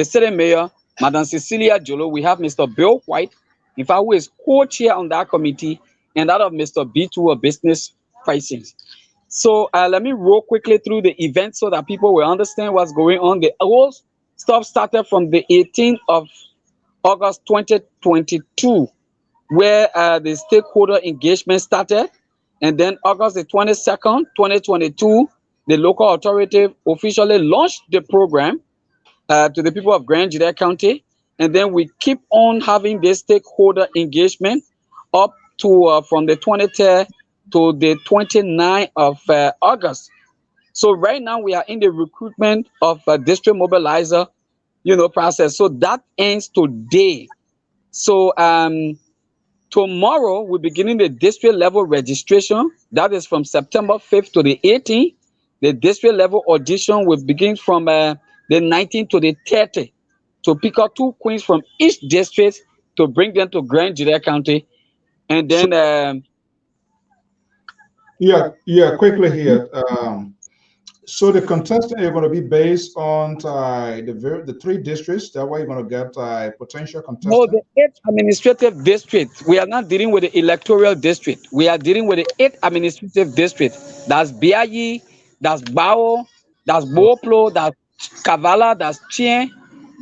Speaker 7: city mayor, Madam Cecilia Jolo. We have Mr. Bill White, in fact, who is co-chair on that committee, and that of Mr. B2 of business pricing. So let me roll quickly through the event so that people will understand what's going on. The whole stuff started from the 18th of August 2022, where the stakeholder engagement started. And then August the 22nd, 2022, the local authority officially launched the program to the people of Grand Judea County. And then we keep on having this stakeholder engagement up to from the 23rd to the 29th of August. So right now we are in the recruitment of a district mobilizer, process. So that ends today. So tomorrow we're beginning the district level registration. That is from September 5th to the 18th. The district level audition will begin from the 19th to the 30th to pick up 2 queens from each district to bring them to Grand Judea County. And then
Speaker 1: quickly here. So the contestant are going to be based on the 3 districts. That way you're going to get potential contestant.
Speaker 7: No, the 8th administrative district. We are not dealing with the electoral district. We are dealing with the 8th administrative district. That's BOUEHI, that's BAO, that's Boplo, that's Kavala, that's Chien,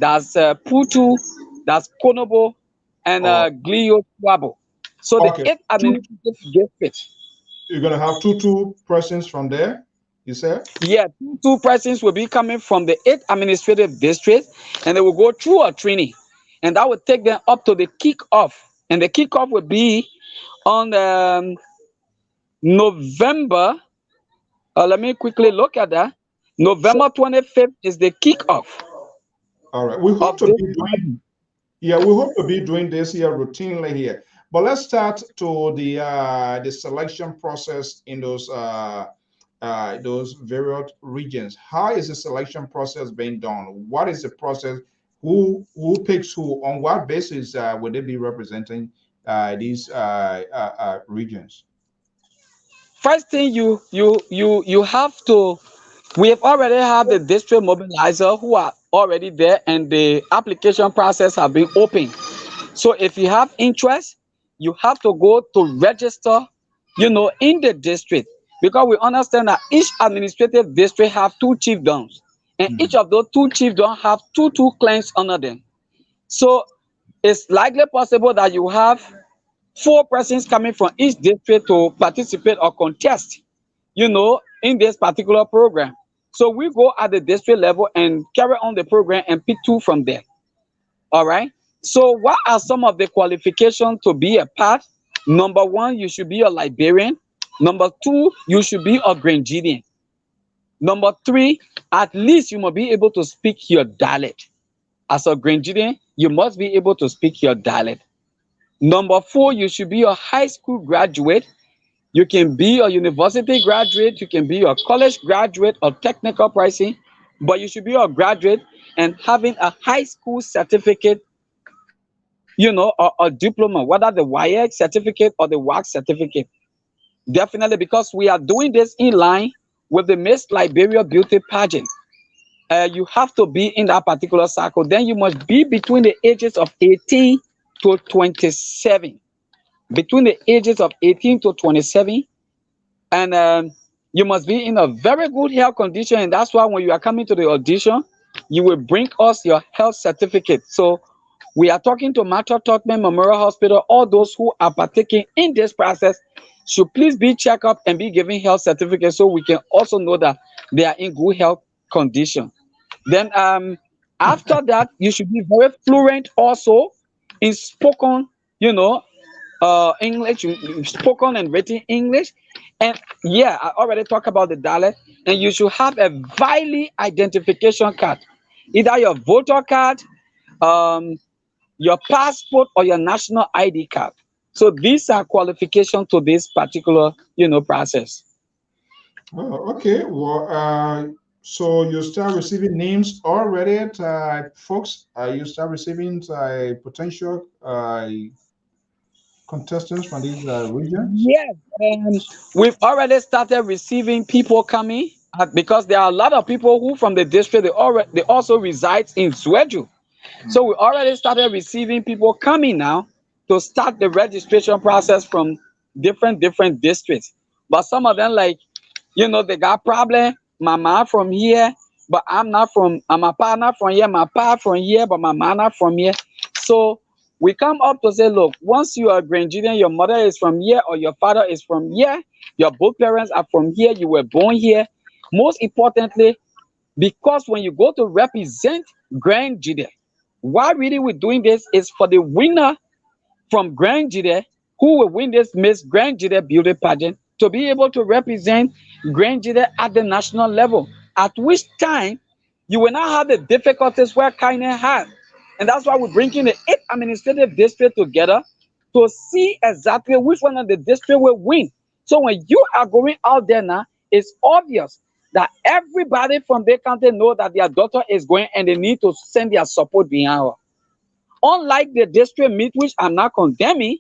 Speaker 7: that's Putu, that's Konobo, and Glio Twabo. So the 8th administrative district.
Speaker 1: You're going to have two persons from there, you said?
Speaker 7: Yeah, two persons will be coming from the 8th administrative district, and they will go through a training, and that will take them up to the kickoff. And the kickoff will be on November. Let me quickly look at that. November 25th is the kickoff.
Speaker 1: All right, we hope to be doing. Yeah, we hope to be doing this here routinely here. But let's start to the selection process in those various regions. How is the selection process being done? What is the process? Who picks who? On what basis would they be representing these regions?
Speaker 7: First thing you have to. We have already have the district mobilizer who are already there, and the application process have been open. So if you have interest, you have to go to register, in the district, because we understand that each administrative district have 2 chiefdoms, and each of those 2 chiefdoms have two clans under them. So it's likely possible that you have 4 persons coming from each district to participate or contest, in this particular program. So we go at the district level and carry on the program and pick 2 from there. All right. So what are some of the qualifications to be a part? Number 1, you should be a Liberian. Number 2, you should be a Grandidian. Number 3, at least you must be able to speak your dialect. As a Grandidian, you must be able to speak your dialect. Number 4, you should be a high school graduate. You can be a university graduate, you can be a college graduate or technical pricing, but you should be a graduate and having a high school certificate, or a diploma, whether the WIAC certificate or the WAC certificate. Definitely, because we are doing this in line with the Miss Liberia Beauty Pageant. You have to be in that particular cycle. Then you must be between the ages of 18 to 27. Between the ages of 18 to 27. And you must be in a very good health condition. And that's why when you are coming to the audition, you will bring us your health certificate. So we are talking to Matra Tuckman Memorial Hospital. All those who are partaking in this process should please be checked up and be given health certificates, so we can also know that they are in good health condition. Then after that, you should be very fluent also in spoken, English, spoken and written English. And yeah, I already talked about the dialect. And you should have a valid identification card, either your voter card, your passport, or your national ID card. So these are qualifications to this particular, process.
Speaker 1: Oh, okay. Well, so you start receiving names already, folks. You start receiving potential contestants from these regions.
Speaker 7: Yes, we've already started receiving people coming because there are a lot of people who from the district they also reside in Zweju. So we already started receiving people coming now to start the registration process from different districts. But some of them, like, they got problem. My mom from here, but I'm not from. My partner from here. My pa from here, but my mom not from here. So we come up to say, look, once you are a Grandidian, your mother is from here or your father is from here, your both parents are from here, you were born here. Most importantly, because when you go to represent Grandidian, why really we're doing this is for the winner from Grandidian
Speaker 8: who will win this Miss Grand Jide Beauty Pageant to be able to represent Grand Jide at the national level, at which time you will not have the difficulties where Kaine had. And that's why we're bringing the 8 administrative districts together to see exactly which one of the districts will win. So when you are going out there now, it's obvious that everybody from their county know that their daughter is going and they need to send their support behind her. Unlike the district meet, which I'm not condemning,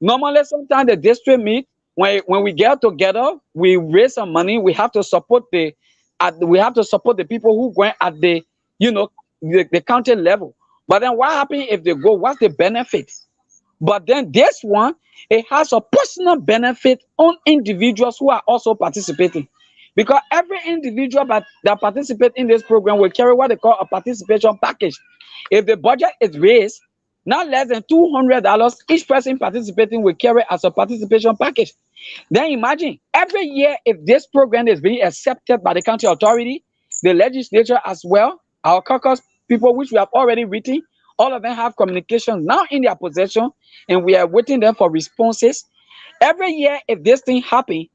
Speaker 8: normally sometimes the district meet, when we get together, we raise some money, we have to support the people who going at the the county level. But then what happens if they go? What's the benefit? But then this one, it has a personal benefit on individuals who are also participating. Because every individual that participates in this program will carry what they call a participation package. If the budget is raised, not less than $200, each person participating will carry as a participation package. Then imagine, every year, if this program is being accepted by the county authority, the legislature as well, our caucus people, which we have already written, all of them have communication now in their possession, and we are waiting them for responses. Every year, if this thing happens,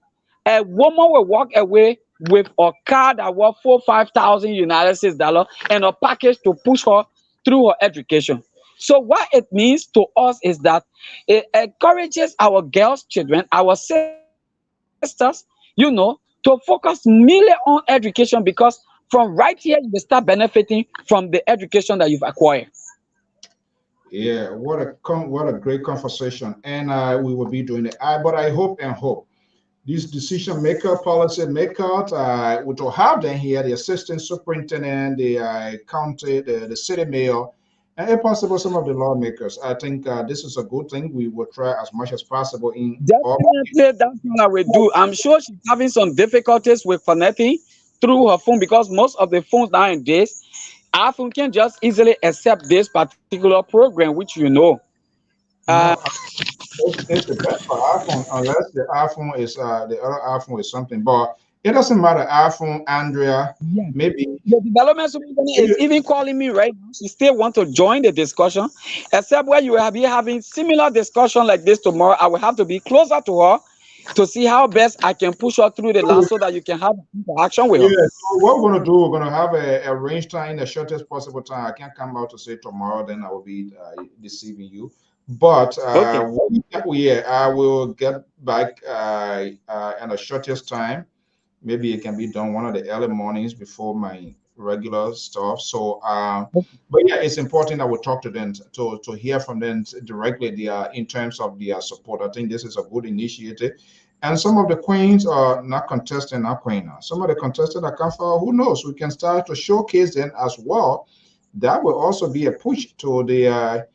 Speaker 8: a woman will walk away with a car that worth $4,000-5,000 United States dollars and a package to push her through her education. So what it means to us is that it encourages our girls, children, our sisters, to focus merely on education, because from right here, you will start benefiting from the education that you've acquired.
Speaker 1: Yeah, what a great conversation, and we will be doing it. But I hope these decision maker, policy maker, we will have them here, the assistant superintendent, the county, the city mayor, and if possible, some of the lawmakers. I think this is a good thing. We will try as much as possible in.
Speaker 8: Definitely, that's what I will do. I'm sure she's having some difficulties with connecting through her phone, because most of the phones nowadays, iPhone can just easily accept this particular program, which
Speaker 1: no, it's the best for iPhone, unless the iPhone is the other iPhone is something. But it doesn't matter. iPhone, Andrea, maybe.
Speaker 8: The development superintendent is even calling me right now. She still wants to join the discussion, except where you will be having similar discussion like this tomorrow. I will have to be closer to her to see how best I can push her through the line so that you can have interaction with her.
Speaker 1: Yeah, so what we're going to do, we're going to have a range time in the shortest possible time. I can't come out to say tomorrow, then I will be deceiving you. But I will get back in the shortest time. Maybe it can be done one of the early mornings before my regular stuff. So, but yeah, it's important that we talk to them to hear from them directly in terms of their support. I think this is a good initiative. And some of the queens are not contesting our queen now. Some of the contestants that come forward, who knows? We can start to showcase them as well. That will also be a push to the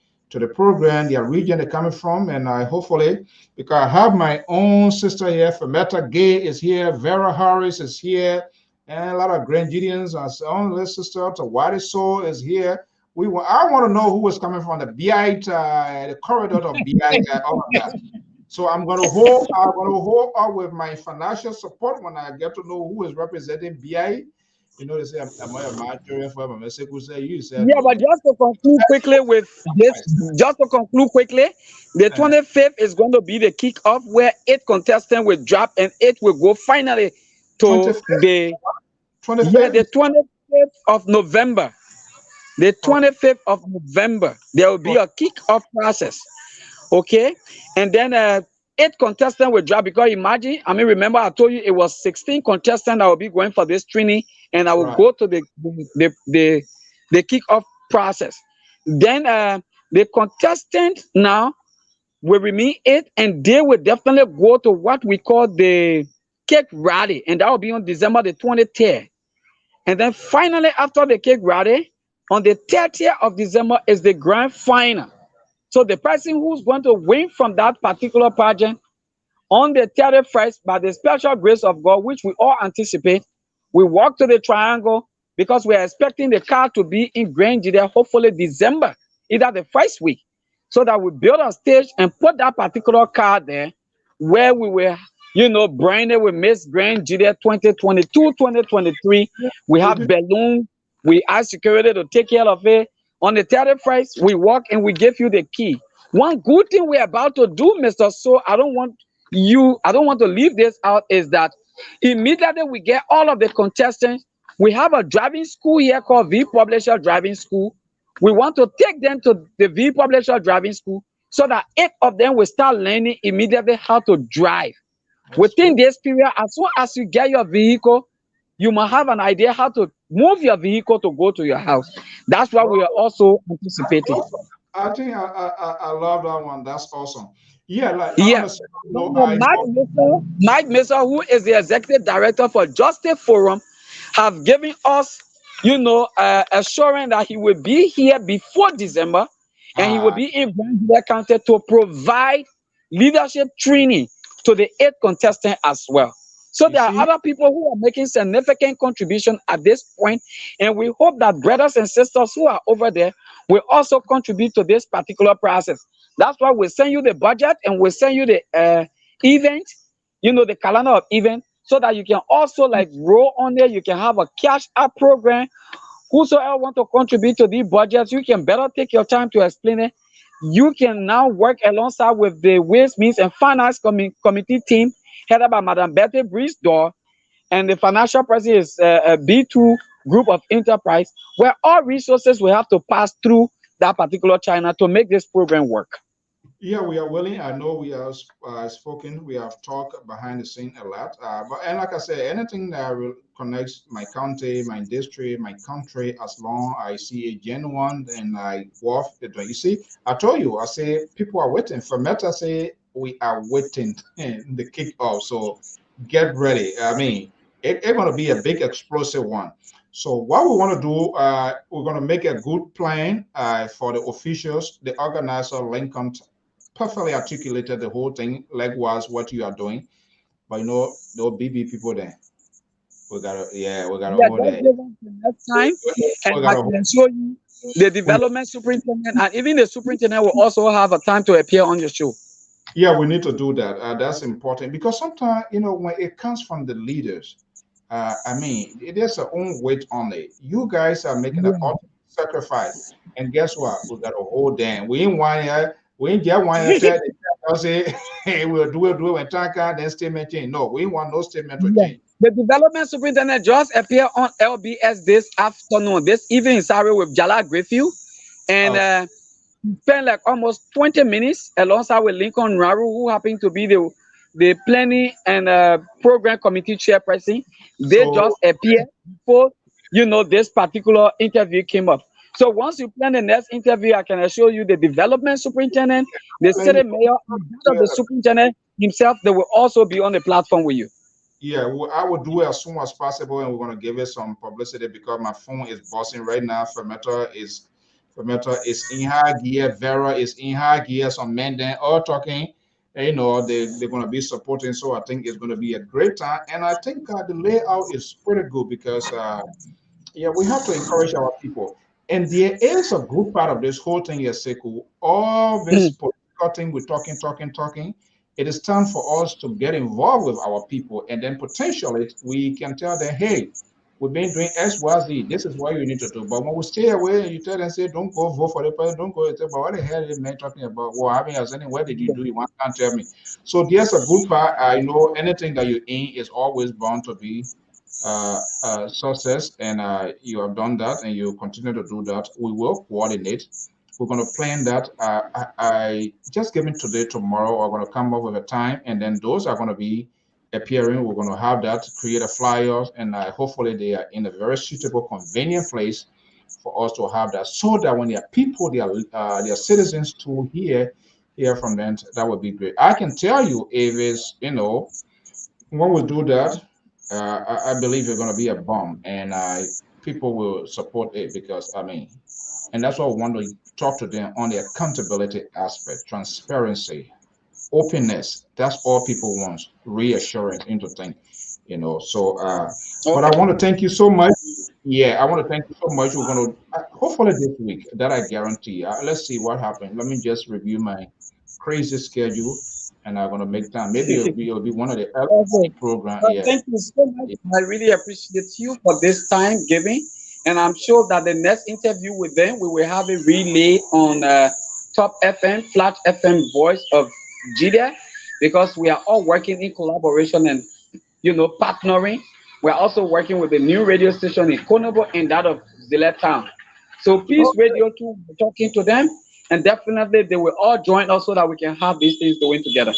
Speaker 1: program, their region they're coming from, and hopefully, because I have my own sister here, Femeta Gay is here, Vera Harris is here, and a lot of Grandidians. Our own sister, Tawadi Soul is here. I want to know who is coming from the BI, the corridor of BI, all of that. So I'm going to hold up with my financial support when I get to know who is representing BI. They say, am I a martyr for my message? You said,
Speaker 8: yeah, but just to conclude quickly with this, the 25th is going to be the kickoff where 8 contestants will drop and 8 will go finally to
Speaker 1: 25th?
Speaker 8: the
Speaker 1: 25th?
Speaker 8: Yeah, the 25th of November. The 25th of November, there will be a kick-off process. Okay, and then 8 contestants will drop, because remember I told you it was 16 contestants that will be going for this training, and I will go to the kick-off process. Then the contestant now will remain 8, and they will definitely go to what we call the cake rally, and that will be on December the 23rd. And then finally, after the cake rally, on the 30th of December is the grand final. So the person who's going to win from that particular pageant on the 31st, by the special grace of God, which we all anticipate, we walk to the triangle, because we are expecting the car to be in Grand Jide, hopefully December, either the first week, so that we build a stage and put that particular car there, where we will, brand it with Miss Grand Jide 2022, 2023. We have balloons. We ask security to take care of it. On the 31st, we walk and we give you the key. One good thing we're about to do, Mr. So, I don't want to leave this out, is that immediately we get all of the contestants, we have a driving school here called V Publisher Driving School. We want to take them to the V Publisher Driving School so that 8 of them will start learning immediately how to drive. Within this period, as soon as you get your vehicle, you must have an idea how to move your vehicle to go to your house. That's what we are also anticipating.
Speaker 1: I think I love that one. That's awesome. Yeah, like I
Speaker 8: Yeah.
Speaker 1: understand. I
Speaker 8: Mike Messer, who is the executive director for Justice Forum, have given us, assurance that he will be here before December, and he will be in Vancouver County to provide leadership training to the 8 contestants as well. So there are other people who are making significant contribution at this point, and we hope that brothers and sisters who are over there will also contribute to this particular process. That's why we send you the budget and we send you the event, the calendar of event, so that you can also like roll on there. You can have a cash out program. Whosoever want to contribute to these budgets, you can better take your time to explain it. You can now work alongside with the Ways, Means, and Finance Committee team headed by Madam Betty Breesdor, and the financial president is a B2 Group of Enterprise, where all resources will have to pass through that particular channel to make this program work.
Speaker 1: Yeah, we are willing. I know we have spoken. We have talked behind the scene a lot. And like I said, anything that will connects my county, my district, my country, as long as I see a genuine and I worth it. You see, I told you, I say people are waiting. For Meta say we are waiting in the kickoff. So get ready. I mean, it's going to be a big explosive one. So what we want to do, we're going to make a good plan for the officials, the organizer, Lincoln perfectly articulated the whole thing, likewise what you are doing. But no BB people there. We gotta hold that.
Speaker 8: Next time, and I can show you the development superintendent, and even the superintendent will also have a time to appear on your show.
Speaker 1: Yeah, we need to do that. That's important because sometimes when it comes from the leaders, I mean, there's a own weight on it. You guys are making an ultimate sacrifice, and guess what? We got to hold them. We ain't one here. We ain't get one here. I'll say, hey, we'll do it when Tanka, then statement change. No, we ain't want no statement to change.
Speaker 8: The development superintendent just appeared on LBS this afternoon, this evening, sorry, with Jala Griffith, and spent like almost 20 minutes alongside with Lincoln Raru, who happened to be the planning and program committee chairperson. They just appeared before this particular interview came up. So once you plan the next interview, I can assure you the development superintendent, the city mayor, and the superintendent himself, they will also be on the platform with you.
Speaker 1: Yeah, well, I will do it as soon as possible, and we're going to give it some publicity because my phone is buzzing right now. Fermenter is in high gear. Vera is in high gear. Some men then all talking. They're going to be supporting. So I think it's going to be a great time. And I think the layout is pretty good because, we have to encourage our people. And there is a good part of this whole thing, Sekou. All this political thing, we're talking. It is time for us to get involved with our people, and then potentially we can tell them, hey, we've been doing X, Y, Z. This is what you need to do. But when we stay away, you tell them, say, don't go vote for the person, don't go. But what the hell is man talking about? Well, I mean, what did you do? You can't tell me. So there's a good part. I know anything that you're in is always bound to be success, and you have done that, and you continue to do that. We will coordinate. We're going to plan that. I just given today, tomorrow, we're going to come up with a time, and then those are going to be appearing. We're going to have that, create a flyer, and hopefully they are in a very suitable, convenient place for us to have that, so that when there are people, their citizens to hear from them, that would be great. I can tell you if it's, when we do that, I believe it's going to be a bomb, and people will support it because, and that's what we want to talk to them on the accountability aspect, transparency, openness. That's all people want, reassurance into things, So, but I want to thank you so much. Yeah, I want to thank you so much. We're going to, hopefully this week, that I guarantee. Let's see what happens. Let me just review my crazy schedule, and I'm going to make time. Maybe it'll be one of the early programs.
Speaker 8: Thank you so much. I really appreciate you for this time giving. And I'm sure that the next interview with them, we will have a relay on Top FM, Flat FM voice of GIL'S, because we are all working in collaboration and partnering. We're also working with the new radio station in Konobo and that of Zille Town. So Peace Radio too, we're talking to them, and definitely they will all join us so that we can have these things going together.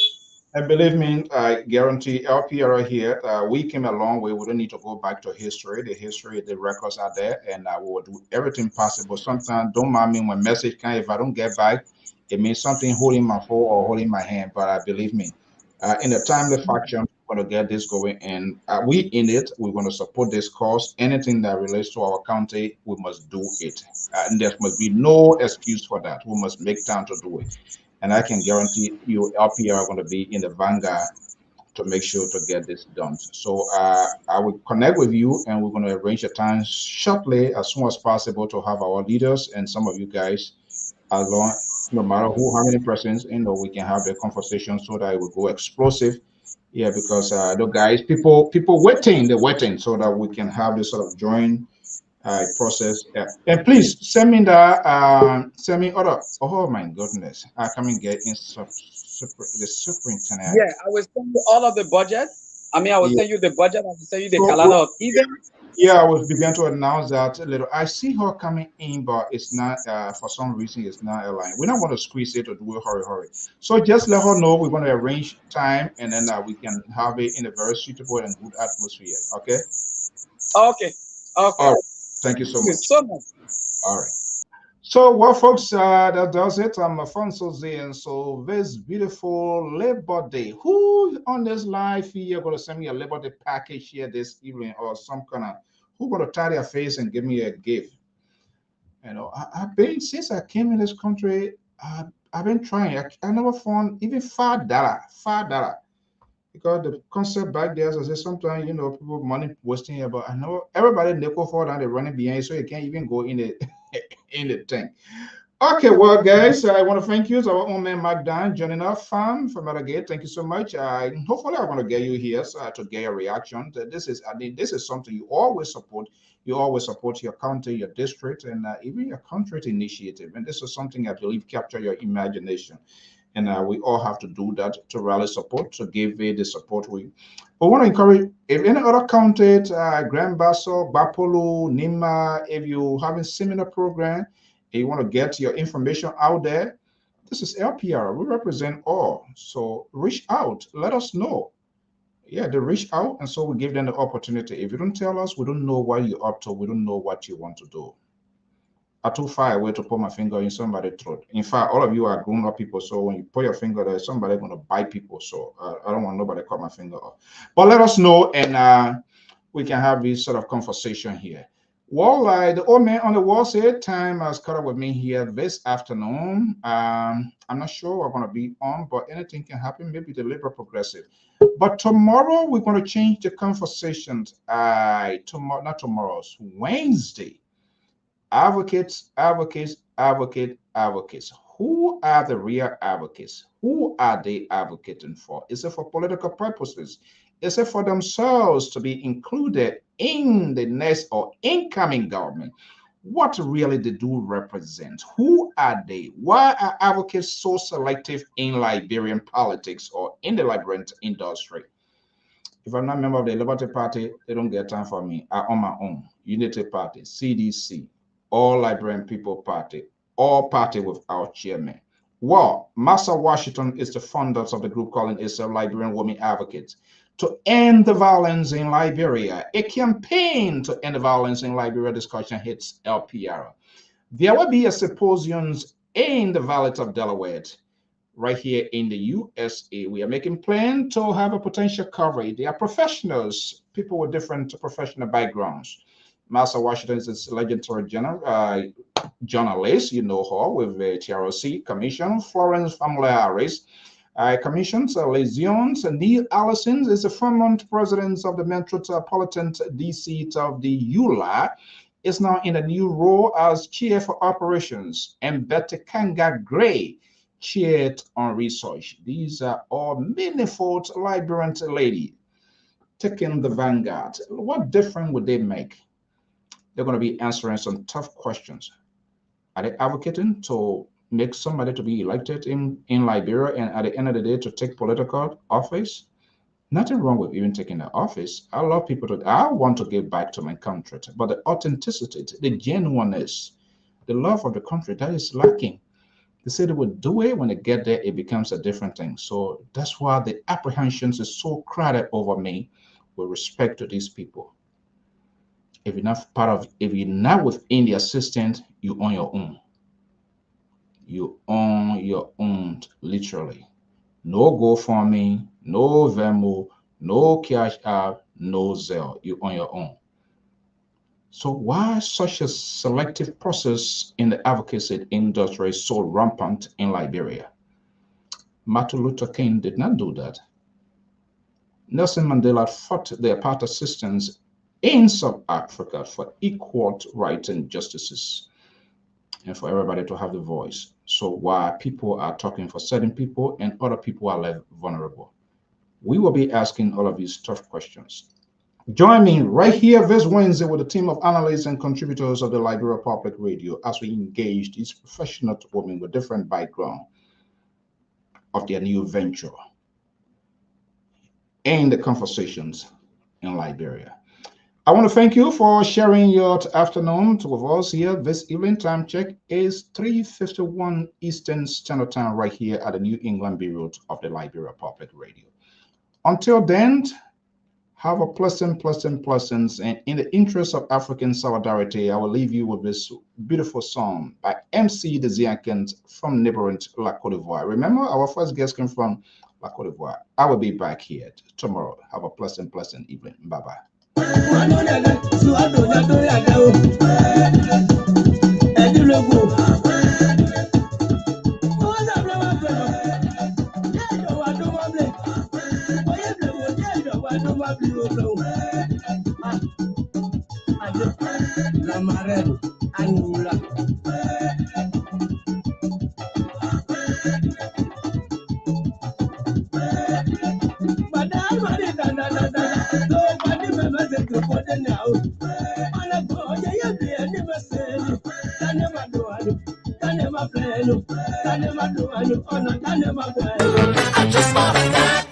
Speaker 1: And believe me, I guarantee LPR here, we came a long way. We don't need to go back to history. The records are there, and we will do everything possible. Sometimes, don't mind me when message can, if I don't get back, it means something holding my phone or holding my hand. But believe me, in the timely fashion, we're going to get this going. And we in it, we're going to support this cause. Anything that relates to our county, we must do it. And there must be no excuse for that. We must make time to do it. And I can guarantee you LPR are going to be in the vanguard to make sure to get this done. So I will connect with you, and we're going to arrange a time shortly, as soon as possible, to have our leaders and some of you guys along, no matter who, how many persons, we can have the conversation so that it will go explosive. Yeah, because the guys, people waiting, they're waiting so that we can have this sort of joint process. And please send me send me other. Oh my goodness, I come and get in the superintendent.
Speaker 8: Yeah, I will send you all of the budget. I will send you the budget. I will send you the calendar of events.
Speaker 1: Yeah, I was began to announce that a little. I see her coming in, but it's not for some reason it's not aligned. We don't want to squeeze it or do it hurry. So just let her know we're going to arrange time, and then we can have it in a very suitable and good atmosphere. Okay.
Speaker 8: Okay.
Speaker 1: All right. Thank you so much.
Speaker 8: So much.
Speaker 1: All right. So, well, folks, that does it. I'm Afonso Z, and so this beautiful Labor Day. Who on this live here going to send me a Labor Day package here this evening, or some kind of who going to tie their face and give me a gift? I've been since I came in this country. I've been trying. I never found even $5. Because the concept back there, as I said, sometimes people money wasting here, but I know everybody nickel for and they're running behind, so you can't even go in the in the tank. Okay, well, guys, I want to thank you. Our own man Mark Dan joining us from Gate. Thank you so much. Hopefully, I'm going to get you here to get a reaction. This is something you always support. You always support your county, your district, and even your country initiative. And this is something I believe capture your imagination. And we all have to do that to rally support, to give the support we want to encourage. If any other county, Grand Basso, Bapolo, Nima, if you have a similar program, and you want to get your information out there, this is LPR. We represent all. So reach out. Let us know. Yeah, they reach out, and so we give them the opportunity. If you don't tell us, we don't know what you're up to. We don't know what you want to do. I too far away to put my finger in somebody's throat. In fact, all of you are grown-up people, so when you put your finger there, somebody's going to bite people. So I don't want nobody to cut my finger off. But let us know, and we can have this sort of conversation here. Well, the old man on the wall said time has caught up with me here this afternoon. I'm not sure we're going to be on, but anything can happen. Maybe the Liberal Progressive. But tomorrow, we're going to change the conversations. Not tomorrow's Wednesday. Advocates. Who are the real advocates? Who are they advocating for? Is it for political purposes? Is it for themselves to be included in the next or incoming government? What really they do represent? Who are they? Why are advocates so selective in Liberian politics or in the Liberian industry? If I'm not a member of the Liberty Party, they don't get time for me. I'm on my own. Unity Party, CDC, All Liberian People Party, all party with our chairman. Well, Master Washington is the founder of the group calling itself Liberian Women Advocates to end the violence in Liberia. A campaign to end the violence in Liberia discussion hits LPR. There will be a symposium in the Valley of Delaware, right here in the USA. We are making plans to have a potential coverage. They are professionals, people with different professional backgrounds. Master Washington is a legendary journalist, you know her, with the TROC Commission. Florence Family Harris commissions, Lesions. Neil Allison is the former president of the Metropolitan DC of the ULA, is now in a new role as chair for operations, and Betty Kanga Gray, chaired on research. These are all meaningful Liberian ladies taking the vanguard. What difference would they make? They're going to be answering some tough questions. Are they advocating to make somebody to be elected in Liberia and at the end of the day to take political office. Nothing wrong with even taking the office. I love people I want to give back to my country, but the authenticity, the genuineness, the love of the country, that is lacking. They say they would do it. When they get there, it becomes a different thing. So that's why the apprehensions is so crowded over me with respect to these people. If you're not within the assistant, you own your own. You own your own, literally. No GoFundMe, no Venmo, no Cash App, no Zelle. You own your own. So why such a selective process in the advocacy industry is so rampant in Liberia? Martin Luther King did not do that. Nelson Mandela fought the apartheid systems in South Africa for equal rights and justices and for everybody to have the voice. So why people are talking for certain people and other people are left vulnerable? We will be asking all of these tough questions. Join me right here this Wednesday with a team of analysts and contributors of the Liberia Public Radio as we engage these professional women with different background of their new venture and the conversations in Liberia. I want to thank you for sharing your afternoon with us here. This evening time check is 3:51 Eastern Standard Time right here at the New England Bureau of the Liberia Public Radio. Until then, have a pleasant, and in the interest of African solidarity, I will leave you with this beautiful song by MC the Ziankins from neighboring La Côte d'Ivoire. Remember, our first guest came from La Côte d'Ivoire. I will be back here tomorrow. Have a pleasant evening. Bye-bye.
Speaker 9: I just wanna die.